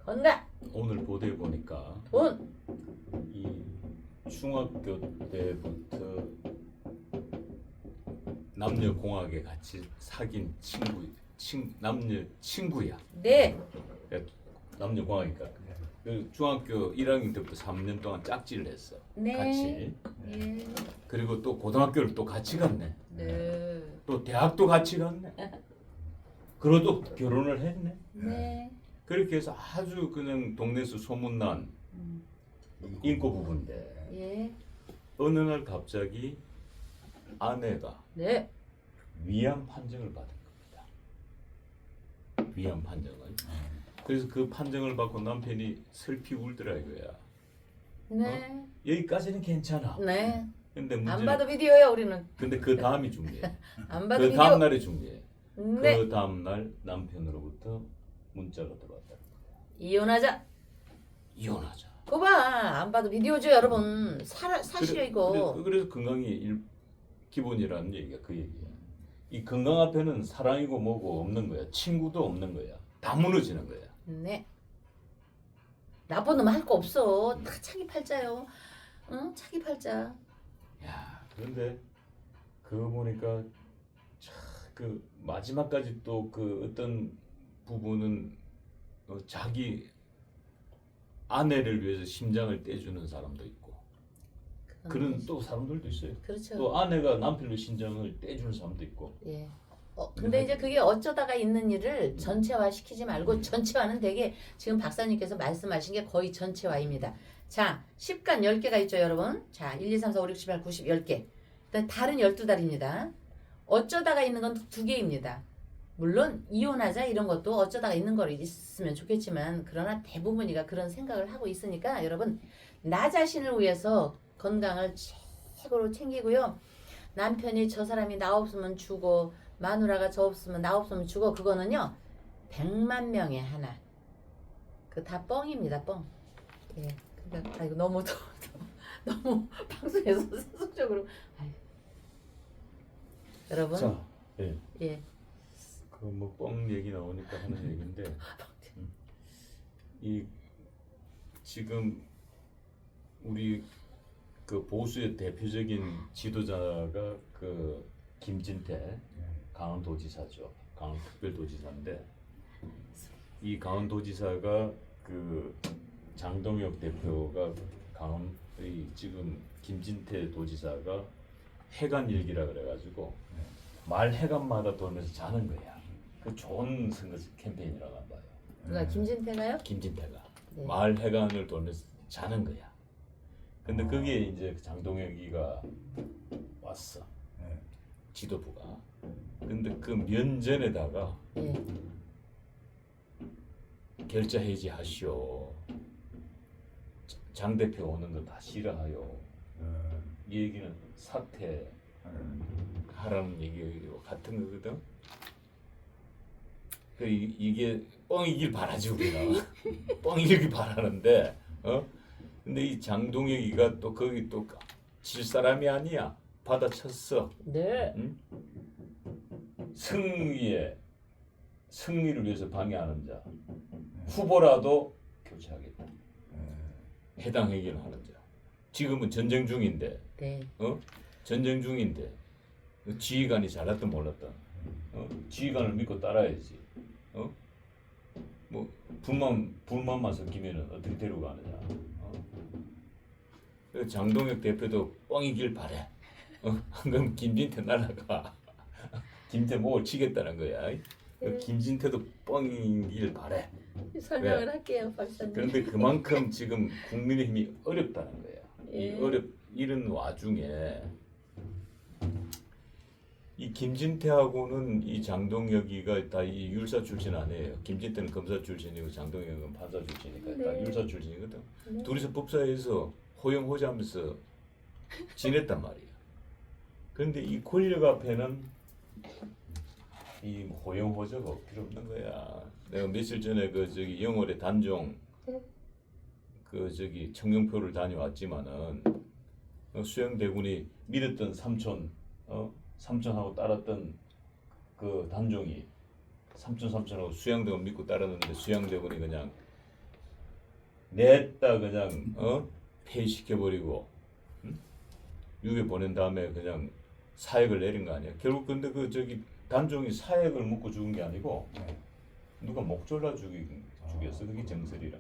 Speaker 1: 건강,
Speaker 2: 오늘 보도에 보니까
Speaker 1: 돈.
Speaker 2: 이 중학교 때부터 남녀 공학에 같이 사귄 남녀 친구야.
Speaker 1: 네.
Speaker 2: 남녀 공학이니까. 그 중학교 1학년 때부터 3년 동안 짝지를 했어.
Speaker 1: 네.
Speaker 2: 같이.
Speaker 1: 예.
Speaker 2: 그리고 또 고등학교를 또 같이 갔네.
Speaker 1: 네.
Speaker 2: 또 대학도 같이 갔네. 그리고 또 결혼을 했네.
Speaker 1: 네.
Speaker 2: 그렇게 해서 아주 그냥 동네에서 소문난 인고 부부인데
Speaker 1: 예.
Speaker 2: 어느 날 갑자기 아내가
Speaker 1: 네.
Speaker 2: 위암 판정을 받은 겁니다. 위암 판정을. 그래서 그 판정을 받고 남편이 슬피 울더라 이거야.
Speaker 1: 네.
Speaker 2: 여기까지는 괜찮아.
Speaker 1: 네.
Speaker 2: 근데
Speaker 1: 안
Speaker 2: 문제는
Speaker 1: 봐도 비디오야 우리는.
Speaker 2: 근데 그 다음이 중요해.
Speaker 1: 안 봐도
Speaker 2: 그
Speaker 1: 비디오.
Speaker 2: 다음 날이 중요해.
Speaker 1: 네.
Speaker 2: 그 다음 날 남편으로부터 문자가 들어왔다.
Speaker 1: 이혼하자.
Speaker 2: 이혼하자.
Speaker 1: 그거 봐. 안 봐도 비디오죠 여러분. 사실이야 이거.
Speaker 2: 그래서 건강이 기본이라는 얘기가 그 얘기야. 이 건강 앞에는 사랑이고 뭐고 없는 거야. 친구도 없는 거야. 다 무너지는 거야.
Speaker 1: 네. 나쁜 놈 할 거 없어. 다 차기 팔자요. 응? 차기 팔자.
Speaker 2: 야, 그런데 그거 보니까 참 그 마지막까지 또 그 어떤 부부는 자기 아내를 위해서 심장을 떼주는 사람도 있고 그런 또 사람들도 있어요.
Speaker 1: 그렇죠.
Speaker 2: 또 아내가 남편의 심장을 떼주는 사람도 있고.
Speaker 1: 예. 근데 이제 그게 어쩌다가 있는 일을 전체화 시키지 말고 전체화는 되게 지금 박사님께서 말씀하신 게 거의 전체화입니다. 자, 10간 10개가 있죠, 여러분. 자, 1, 2, 3, 4, 5, 6, 7, 8, 90, 10개. 일단 달은 12달입니다. 어쩌다가 있는 건 2개입니다. 물론 이혼하자 이런 것도 어쩌다가 있는 거 있으면 좋겠지만 그러나 대부분이가 그런 생각을 하고 있으니까 여러분 나 자신을 위해서 건강을 최고로 챙기고요. 남편이 저 사람이 나 없으면 죽어, 마누라가 저 없으면 나 없으면 죽어, 그거는요 100만 명에 하나. 그 다 뻥입니다, 뻥. 예, 그러니까 이거 너무 방송에서 세속적으로. 아유. 여러분.
Speaker 2: 자, 예.
Speaker 1: 예.
Speaker 2: 그 뭐 뻥 얘기 나오니까 하는 얘기인데 이 지금 우리 그 보수의 대표적인 지도자가 그 김진태 강원도지사죠. 강원특별도지사인데 이 강원도지사가 그 장동혁 대표가 강원의 지금 김진태 도지사가 해관일기라 그래가지고 말 해관마다 돌면서 자는 거야. 그 좋은 선거 캠페인이라고 한 봐요.
Speaker 1: 누가 김진태가요?
Speaker 2: 김진태가
Speaker 1: 네.
Speaker 2: 마을 해관을 돌면서 자는 거야. 근데 거기에 이제 장동혁이가 왔어. 지도부가. 근데 그 면전에다가
Speaker 1: 예.
Speaker 2: 결자 해지하시오. 장 대표 오는 거 다 싫어하요. 이 얘기는 사퇴하라는 얘기와 같은 거거든. 그 이게 뻥이길 바라지 우리가. 뻥이길 바라는데 근데 이 장동혁이가 또 거기 또 질 사람이 아니야. 받아쳤어.
Speaker 1: 네.
Speaker 2: 응? 승리를 위해서 방해하는 자, 후보라도 교체하겠다. 해당 행위를 하는 자. 지금은 전쟁 중인데,
Speaker 1: 네.
Speaker 2: 전쟁 중인데 지휘관이 잘났든 몰랐든 지휘관을 믿고 따라야지. 뭐 불만만 섞이면은 어떻게 데려가느냐. 장동혁 대표도 뻥이길 바래. 그럼 김진태 날아가. 김태 목을 치겠다는 거야. 김진태도 뻥이길 바래.
Speaker 1: 설명을
Speaker 2: 왜?
Speaker 1: 할게요, 박사님.
Speaker 2: 그런데 그만큼 지금 국민의힘이 어렵다는 거야.
Speaker 1: 예.
Speaker 2: 이런 와중에 이 김진태하고는 이 장동혁이가 다 이 율사 출신 아니에요. 김진태는 검사 출신이고 장동혁은 판사 출신이니까 다
Speaker 1: 네.
Speaker 2: 율사 출신이거든.
Speaker 1: 네.
Speaker 2: 둘이서 법사에서 호영호재하면서 지냈단 말이야. 그런데 이 권력 앞에는 이 호영호재가 필요 없는 거야. 내가 며칠 전에 그 저기 영월의 단종 그 저기 청룡표를 다녀왔지만은 수영대군이 믿었던 삼촌하고 따랐던 그 단종이 삼촌하고 수양대군 믿고 따랐는데 수양대군이 그냥 냈다 그냥 폐위시켜버리고 유배 보낸 다음에 그냥 사액을 내린 거 아니야. 결국 근데 그 저기 단종이 사액을 묻고 죽은 게 아니고 누가 목 졸라 죽였어. 그게 정설이라.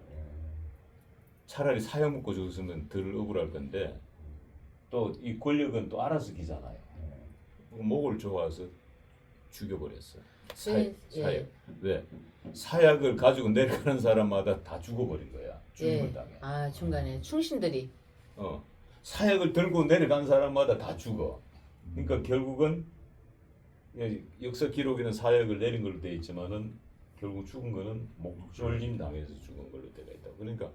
Speaker 2: 차라리 사약 묻고 죽었으면 덜 억울할 건데 또 이 권력은 또 알아서 기잖아요. 목을 좋아서 죽여버렸어.
Speaker 1: 예.
Speaker 2: 사약. 왜? 사약을 가지고 내려가는 사람마다 다 죽어버린 거야. 죽임을 당해.
Speaker 1: 아, 중간에 충신들이.
Speaker 2: 사약을 들고 내려간 사람마다 다 죽어. 그러니까 결국은 역사 기록에는 사약을 내린 걸로 돼 있지만은 결국 죽은 거는 목졸림 당해서 죽은 걸로 되어 있다. 그러니까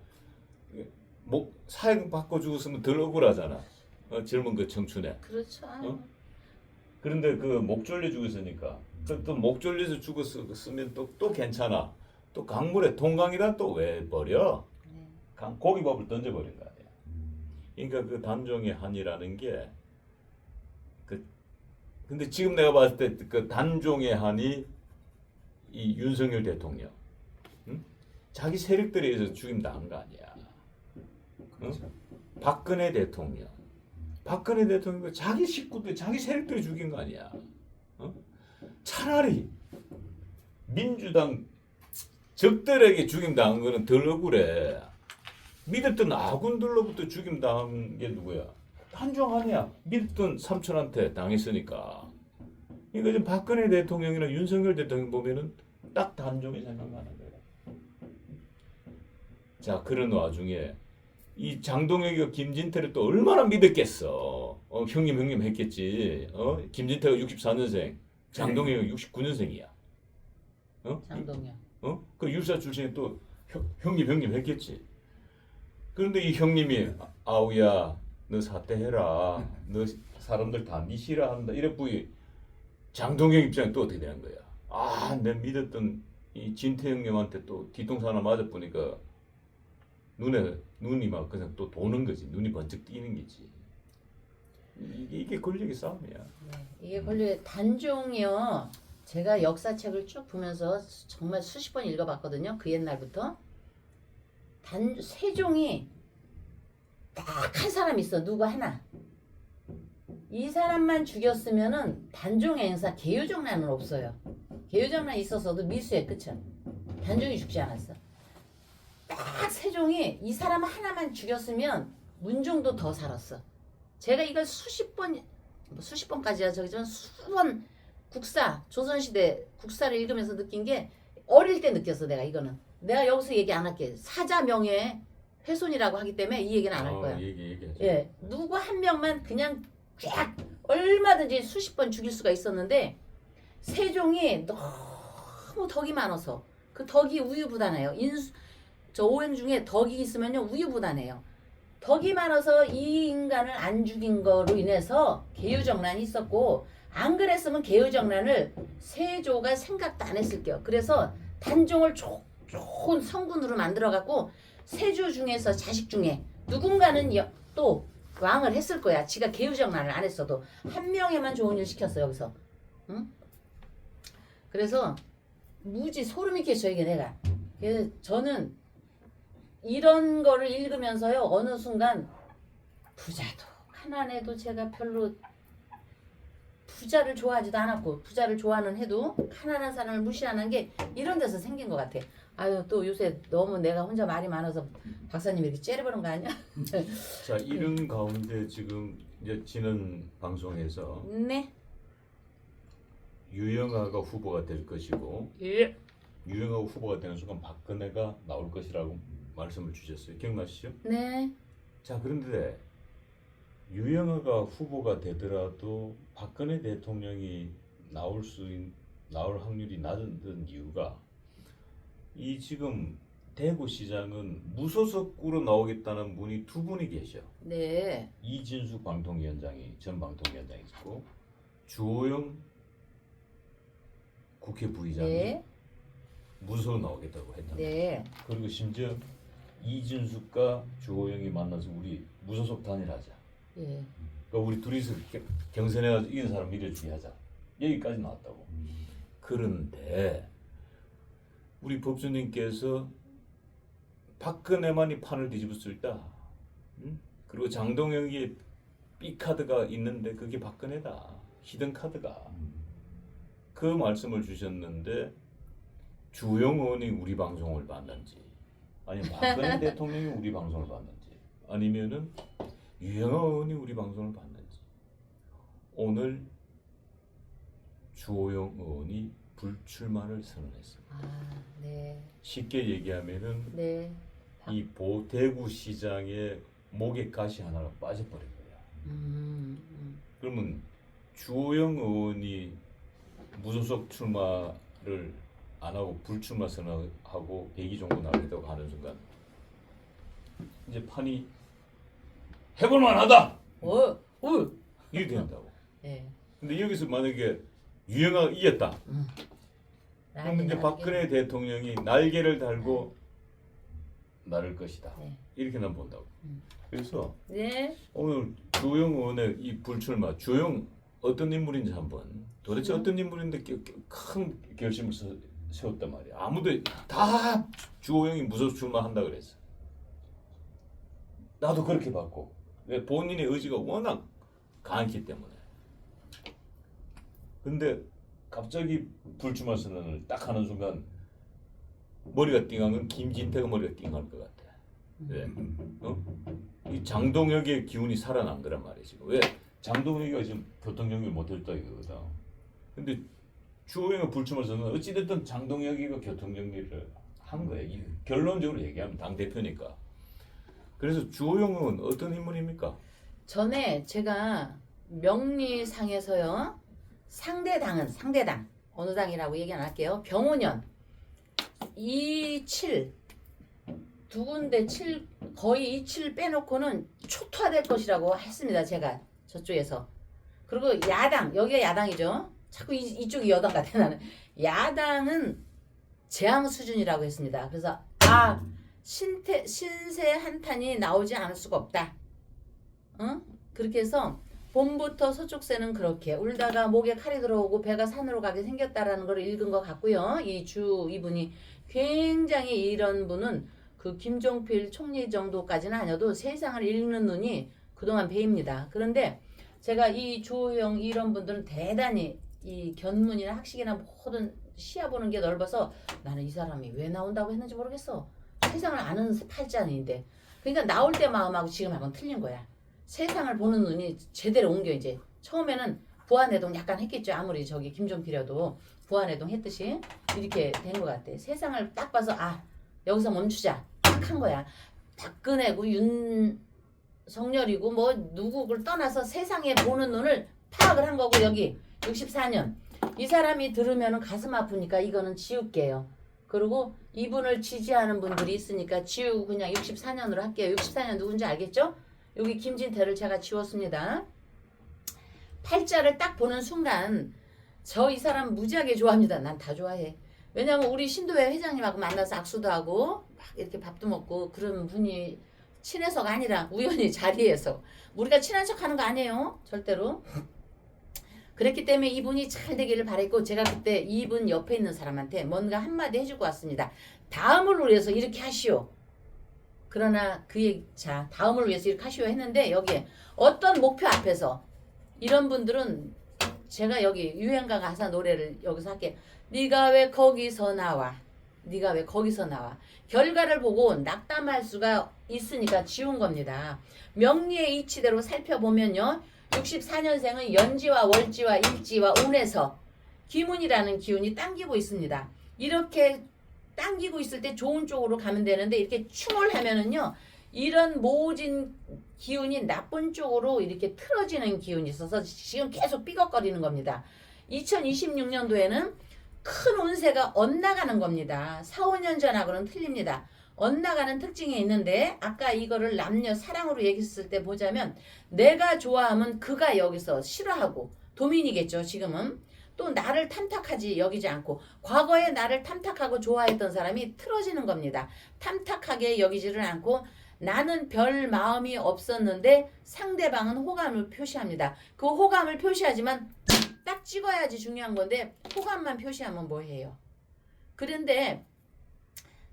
Speaker 2: 사약 받고 죽었으면 덜 억울하잖아. 젊은 그 청춘에.
Speaker 1: 그렇죠.
Speaker 2: 그런데 그 목 졸려 죽었으니까 또 목 졸려서 죽었으면 또 괜찮아. 또 강물에 동강이다 또 왜 버려?
Speaker 1: 네.
Speaker 2: 고기밥을 던져버린 거 아니야. 그러니까 그 단종의 한이라는 게 근데 지금 내가 봤을 때 그 단종의 한이 이 윤석열 대통령, 자기 세력들에 의해서 죽임 당한 거 아니야.
Speaker 3: 그렇죠.
Speaker 2: 박근혜 대통령 자기 식구들, 자기 세력들이 죽인 거 아니야. 차라리 민주당 적들에게 죽임 당한 거는 덜 억울해. 믿었던 아군들로부터 죽임 당한 게 누구야? 단종 아니야. 믿었던 삼촌한테 당했으니까. 그러니까 지금 박근혜 대통령이나 윤석열 대통령 보면은 딱 단종이 생각나는 거야. 자, 그런 와중에 이 장동혁이가 김진태를 또 얼마나 믿었겠어. 형님 했겠지. 김진태가 64년생, 장동혁이 69년생이야.
Speaker 1: 장동혁.
Speaker 2: 그 율사 출신이 또 형님 했겠지. 그런데 이 형님이 아우야 너 사퇴해라. 너 사람들 다 니 싫어한다. 이래 뿌이 장동혁 입장에 또 어떻게 되는 거야. 아, 내 믿었던 이 진태 형님한테 또 뒤통수 하나 맞아 보니까 눈이 막 그냥 또 도는 거지. 눈이 번쩍 띄는 거지. 이게 권력의 싸움이야.
Speaker 1: 네. 이게 권력의 단종이요. 제가 역사책을 쭉 보면서 정말 수십 번 읽어봤거든요. 그 옛날부터. 세종이 딱 한 사람 있어. 누구 하나. 이 사람만 죽였으면은 단종의 행사 개유정난은 없어요. 개유정난 있었어도 미수의 끝이야. 단종이 죽지 않았어. 딱 세종이 이 사람 하나만 죽였으면 문종도 더 살았어. 제가 이걸 수십 번까지야 저기지만 수번 조선시대 국사를 읽으면서 느낀 게 어릴 때 느꼈어. 내가 이거는 내가 여기서 얘기 안 할게. 사자 명예 훼손이라고 하기 때문에 이 얘기는 안 할 거야.
Speaker 2: 얘기하지.
Speaker 1: 예, 누구 한 명만 그냥 쫙 얼마든지 수십 번 죽일 수가 있었는데 세종이 너무 덕이 많아서 그 덕이 우유부단해요. 저 오행 중에 덕이 있으면요 우유부단해요. 덕이 많아서 이 인간을 안 죽인 거로 인해서 개유정난이 있었고 안 그랬으면 개유정난을 세조가 생각도 안 했을 게요. 그래서 단종을 좋은 성군으로 만들어갖고 세조 중에서 자식 중에 누군가는 또 왕을 했을 거야. 지가 개유정난을 안 했어도 한 명에만 좋은 일 시켰어 여기서. 응? 그래서 무지 소름이 끼쳐 이게 내가. 그래서 저는 이런 거를 읽으면서요 어느 순간 부자도 가난해도 제가 별로 부자를 좋아하지도 않았고 부자를 좋아하는 해도 가난한 사람을 무시하는 게 이런 데서 생긴 것 같아. 아유 또 요새 너무 내가 혼자 말이 많아서 박사님 이렇게 째려보는 거 아니야?
Speaker 2: 자, 이런 가운데 지금 이제 지난 방송에서
Speaker 1: 네.
Speaker 2: 유영아가 후보가 될 것이고
Speaker 1: 예.
Speaker 2: 유영아가 후보가 되는 순간 박근혜가 나올 것이라고 말씀을 주셨어요. 기억나시죠?
Speaker 1: 네.
Speaker 2: 자, 그런데 유영아가 후보가 되더라도 박근혜 대통령이 나올 확률이 낮은 이유가 이 지금 대구시장은 무소속으로 나오겠다는 분이 두 분이 계셔.
Speaker 1: 네.
Speaker 2: 이진숙 전 방통위원장이 있고 주호영 국회 부의장이
Speaker 1: 네.
Speaker 2: 무소속 나오겠다고 했단 말이야.
Speaker 1: 네.
Speaker 2: 그리고 심지어 이진숙과 주호영이 만나서 우리 무소속 단일하자.
Speaker 1: 예.
Speaker 2: 그러니까 우리 둘이서 경선해가지고 이긴 사람 밀어주게 하자. 여기까지 나왔다고. 그런데 우리 법조님께서 박근혜만이 판을 뒤집었을 때, 그리고 장동혁이 B 카드가 있는데 그게 박근혜다. 히든 카드가. 그 말씀을 주셨는데 주영 의원이 우리 방송을 봤는지, 아니면 박근혜 대통령이 우리 방송을 봤는지, 아니면은 유영아 의원이 우리 방송을 봤는지. 오늘 주호영 의원이 불출마를 선언했습니다.
Speaker 1: 아, 네.
Speaker 2: 쉽게 얘기하면은
Speaker 1: 네.
Speaker 2: 이 대구시장의 목에 가시 하나가 빠져버린 거야. 그러면 주호영 의원이 무소속 출마를 안 하고 불출마 선언하고 백의종군 나오겠다고 하는 순간 이제 판이 해볼만하다. 이게 된다고.
Speaker 1: 네.
Speaker 2: 근데 여기서 만약에 유영아가 이겼다. 그럼 이제 박근혜 대통령이 날개를 달고 나를 것이다.
Speaker 1: 네.
Speaker 2: 이렇게 난 본다고. 그래서
Speaker 1: 네.
Speaker 2: 오늘 주호영 의원의 이 불출마, 주호영 어떤 인물인지 한번 도대체 어떤 인물인데 큰 결심을 세웠단 말이야. 아무도 다 주호영이 무소속 출마한다 그랬어. 나도 그렇게 봤고 왜 본인의 의지가 워낙 강했기 때문에. 근데 갑자기 불출마 선언을 딱 하는 순간 머리가 띵한 건 김진태가 머리가 띵할 것 같아. 왜? 이 장동혁의 기운이 살아난 거란 말이야 지금. 왜? 장동혁이가 지금 교통 정리를 못했다 이거거든. 근데 주호영의 불출마 선언은 어찌됐든 장동혁이가 교통 정리를 한 거야. 결론적으로 얘기하면 당 대표니까. 그래서 주호영은 어떤 인물입니까?
Speaker 1: 전에 제가 명리상에서요 상대당 어느 당이라고 얘기 안 할게요. 병오년 27 두 군데 7 거의 27 빼놓고는 초토화될 것이라고 했습니다. 제가 저쪽에서. 그리고 야당 여기가 야당이죠. 자꾸 이쪽이 여당 같아 나는. 야당은 재앙 수준이라고 했습니다. 그래서 신세 한탄이 나오지 않을 수가 없다. 응? 그렇게 해서 봄부터 서쪽새는 그렇게 울다가 목에 칼이 들어오고 배가 산으로 가게 생겼다라는 걸 읽은 것 같고요. 이분이 굉장히 이런 분은 그 김종필 총리 정도까지는 아니어도 세상을 읽는 눈이 그동안 배입니다. 그런데 제가 이 주호영 이런 분들은 대단히 이 견문이나 학식이나 모든 시야 보는 게 넓어서 나는 이 사람이 왜 나온다고 했는지 모르겠어. 세상을 아는 팔자인데. 그러니까 나올 때 마음하고 지금하고는 틀린 거야. 세상을 보는 눈이 제대로 옮겨 이제. 처음에는 부안해동 약간 했겠죠. 아무리 저기 김종필이라도 부안해동 했듯이 이렇게 된 것 같아. 세상을 딱 봐서 여기서 멈추자. 딱 한 거야. 박근혜고 윤석열이고 뭐 누구를 떠나서 세상에 보는 눈을 파악을 한 거고 여기 64년. 이 사람이 들으면 가슴 아프니까 이거는 지울게요. 그리고 이분을 지지하는 분들이 있으니까 지우고 그냥 64년으로 할게요. 64년 누군지 알겠죠? 여기 김진태를 제가 지웠습니다. 팔자를 딱 보는 순간 저 이 사람 무지하게 좋아합니다. 난 다 좋아해. 왜냐면 우리 신도회 회장님하고 만나서 악수도 하고 막 이렇게 밥도 먹고 그런 분이 친해서가 아니라 우연히 자리에서 우리가 친한 척 하는 거 아니에요. 절대로. 그랬기 때문에 이분이 잘 되기를 바랬고 제가 그때 이분 옆에 있는 사람한테 뭔가 한마디 해주고 왔습니다. 다음을 위해서 이렇게 하시오. 그러나 자 다음을 위해서 이렇게 하시오 했는데 여기에 어떤 목표 앞에서 이런 분들은 제가 여기 유행가 가사 노래를 여기서 할게. 네가 왜 거기서 나와. 네가 왜 거기서 나와. 결과를 보고 낙담할 수가 있으니까 지운 겁니다. 명리의 이치대로 살펴보면요. 64년생은 연지와 월지와 일지와 운에서 기문이라는 기운이 당기고 있습니다. 이렇게 당기고 있을 때 좋은 쪽으로 가면 되는데 이렇게 충을 하면은요. 이런 모진 기운이 나쁜 쪽으로 이렇게 틀어지는 기운이 있어서 지금 계속 삐걱거리는 겁니다. 2026년도에는 큰 운세가 엇나가는 겁니다. 4, 5년 전하고는 틀립니다. 엇나가는 특징이 있는데 아까 이거를 남녀 사랑으로 얘기했을 때 보자면 내가 좋아하면 그가 여기서 싫어하고 도민이겠죠. 지금은 또 나를 탐탁하지 여기지 않고 과거에 나를 탐탁하고 좋아했던 사람이 틀어지는 겁니다. 탐탁하게 여기지를 않고 나는 별 마음이 없었는데 상대방은 호감을 표시합니다. 그 호감을 표시하지만 딱 찍어야지 중요한 건데 호감만 표시하면 뭐해요. 그런데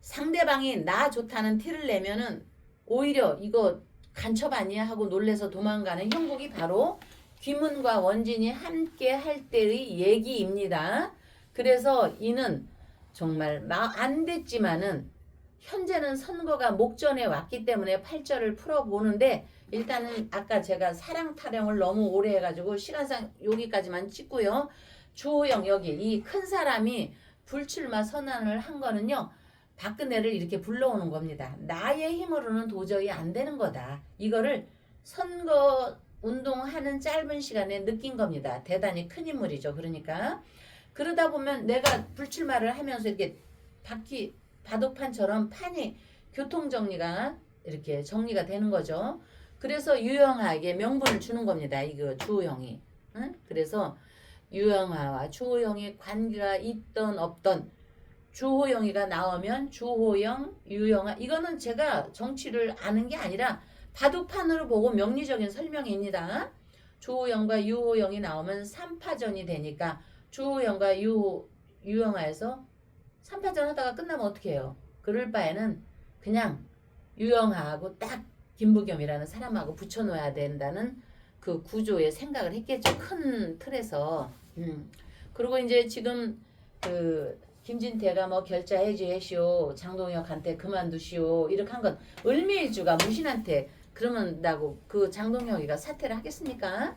Speaker 1: 상대방이 나 좋다는 티를 내면은 오히려 이거 간첩 아니야 하고 놀래서 도망가는 형국이 바로 귀문과 원진이 함께 할 때의 얘기입니다. 그래서 이는 정말 안 됐지만은 현재는 선거가 목전에 왔기 때문에 팔절을 풀어보는데 일단은 아까 제가 사랑 타령을 너무 오래 해가지고 시간상 여기까지만 찍고요. 주호영 여기 이 큰 사람이 불출마 선언을 한 거는요. 박근혜를 이렇게 불러오는 겁니다. 나의 힘으로는 도저히 안 되는 거다. 이거를 선거 운동하는 짧은 시간에 느낀 겁니다. 대단히 큰 인물이죠. 그러니까 그러다 보면 내가 불출마를 하면서 이렇게 바둑판처럼 판이 교통정리가 이렇게 정리가 되는 거죠. 그래서 유영아에게 명분을 주는 겁니다. 이거 주호영이. 응? 그래서 유영아와 주호영의 관계가 있던 없던 주호영이가 나오면 주호영, 유영아 이거는 제가 정치를 아는 게 아니라 바둑판으로 보고 명리적인 설명입니다. 주호영과 유호영이 나오면 3파전이 되니까 주호영과 유영아에서 3파전 하다가 끝나면 어떻게 해요? 그럴 바에는 그냥 유영아하고 딱 김부겸이라는 사람하고 붙여놓아야 된다는 그 구조의 생각을 했겠죠. 큰 틀에서. 그리고 이제 지금 그 김진태가 뭐 결자해지시오 장동혁한테 그만두시오 이렇게 한 건 을미일주가 무신한테 그러면다고 그 장동혁이가 사퇴를 하겠습니까?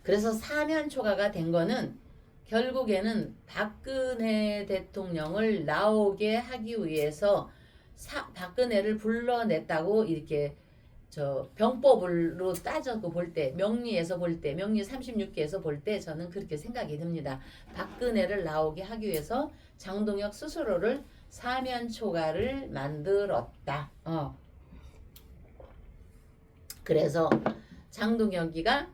Speaker 1: 그래서 사면초가가 된 거는 결국에는 박근혜 대통령을 나오게 하기 위해서 박근혜를 불러냈다고 이렇게 병법으로 따져서 볼 때 명리에서 볼 때 명리 36개에서 볼 때 저는 그렇게 생각이 듭니다. 박근혜를 나오게 하기 위해서 장동혁 스스로를 사면초가를 만들었다. 그래서 장동혁이가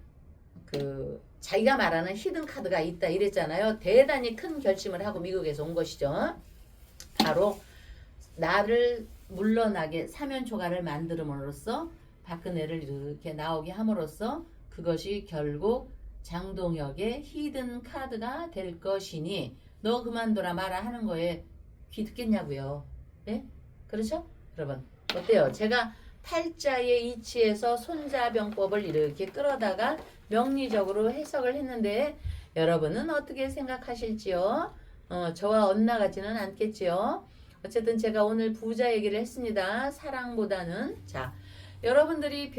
Speaker 1: 자기가 말하는 히든 카드가 있다 이랬잖아요. 대단히 큰 결심을 하고 미국에서 온 것이죠. 바로 나를 물러나게 사면초가를 만들음으로써 박근혜를 이렇게 나오게 함으로써 그것이 결국 장동혁의 히든 카드가 될 것이니 너 그만둬라 마라 하는 거에 귀 듣겠냐고요. 예? 그렇죠? 여러분 어때요? 제가 팔자의 이치에서 손자병법을 이렇게 끌어다가 명리적으로 해석을 했는데 여러분은 어떻게 생각하실지요? 저와 엇나가지는 않겠지요? 어쨌든 제가 오늘 부자 얘기를 했습니다. 사랑보다는 자 여러분들이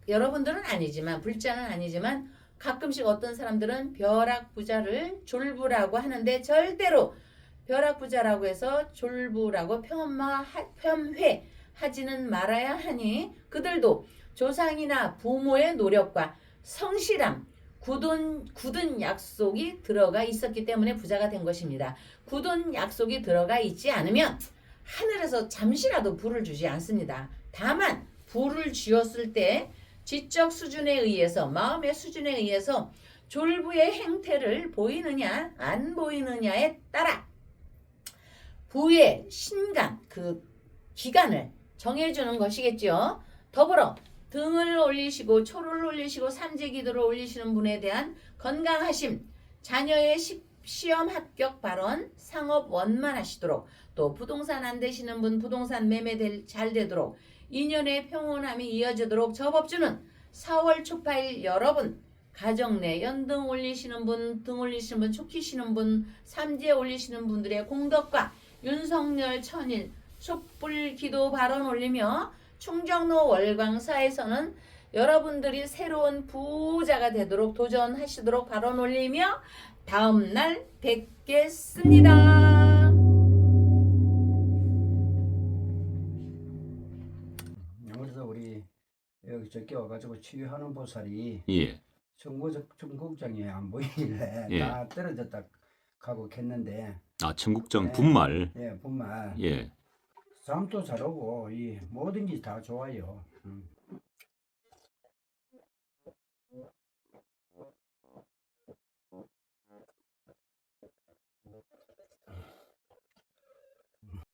Speaker 1: 여러분들은 아니지만 불자는 아니지만 가끔씩 어떤 사람들은 벼락부자를 졸부라고 하는데 절대로 벼락부자라고 해서 졸부라고 폄훼하지는 말아야 하니 그들도 조상이나 부모의 노력과 성실함 굳은 약속이 들어가 있었기 때문에 부자가 된 것입니다. 굳은 약속이 들어가 있지 않으면 하늘에서 잠시라도 부를 주지 않습니다. 다만 부를 쥐었을 때 지적 수준에 의해서 마음의 수준에 의해서 졸부의 행태를 보이느냐 안 보이느냐에 따라 부의 신간 그 기간을 정해주는 것이겠죠. 더불어 등을 올리시고 초를 올리시고 삼재 기도를 올리시는 분에 대한 건강하심, 자녀의 시험 합격 발원, 상업 원만하시도록, 또 부동산 안 되시는 분 부동산 매매 잘 되도록, 인연의 평온함이 이어지도록 저 법주는 4월 초파일 여러분, 가정 내 연등 올리시는 분, 등 올리시는 분, 촉히시는 분, 삼재 올리시는 분들의 공덕과 윤석열 천일 촛불 기도 발언 올리며 충정로 월광사에서는 여러분들이 새로운 부자가 되도록 도전하시도록 발언 올리며 다음날 뵙겠습니다.
Speaker 3: 그래서 우리 여기 저기 와가지고 치유하는 보살이
Speaker 2: 예.
Speaker 3: 청국장이 안 보이길래
Speaker 2: 예.
Speaker 3: 다 떨어졌다 가고 했는데
Speaker 2: 아, 청국장
Speaker 3: 네.
Speaker 2: 분말.
Speaker 3: 예, 분말
Speaker 2: 예.
Speaker 3: 잠도 잘 오고 이 모든 게 다 좋아요.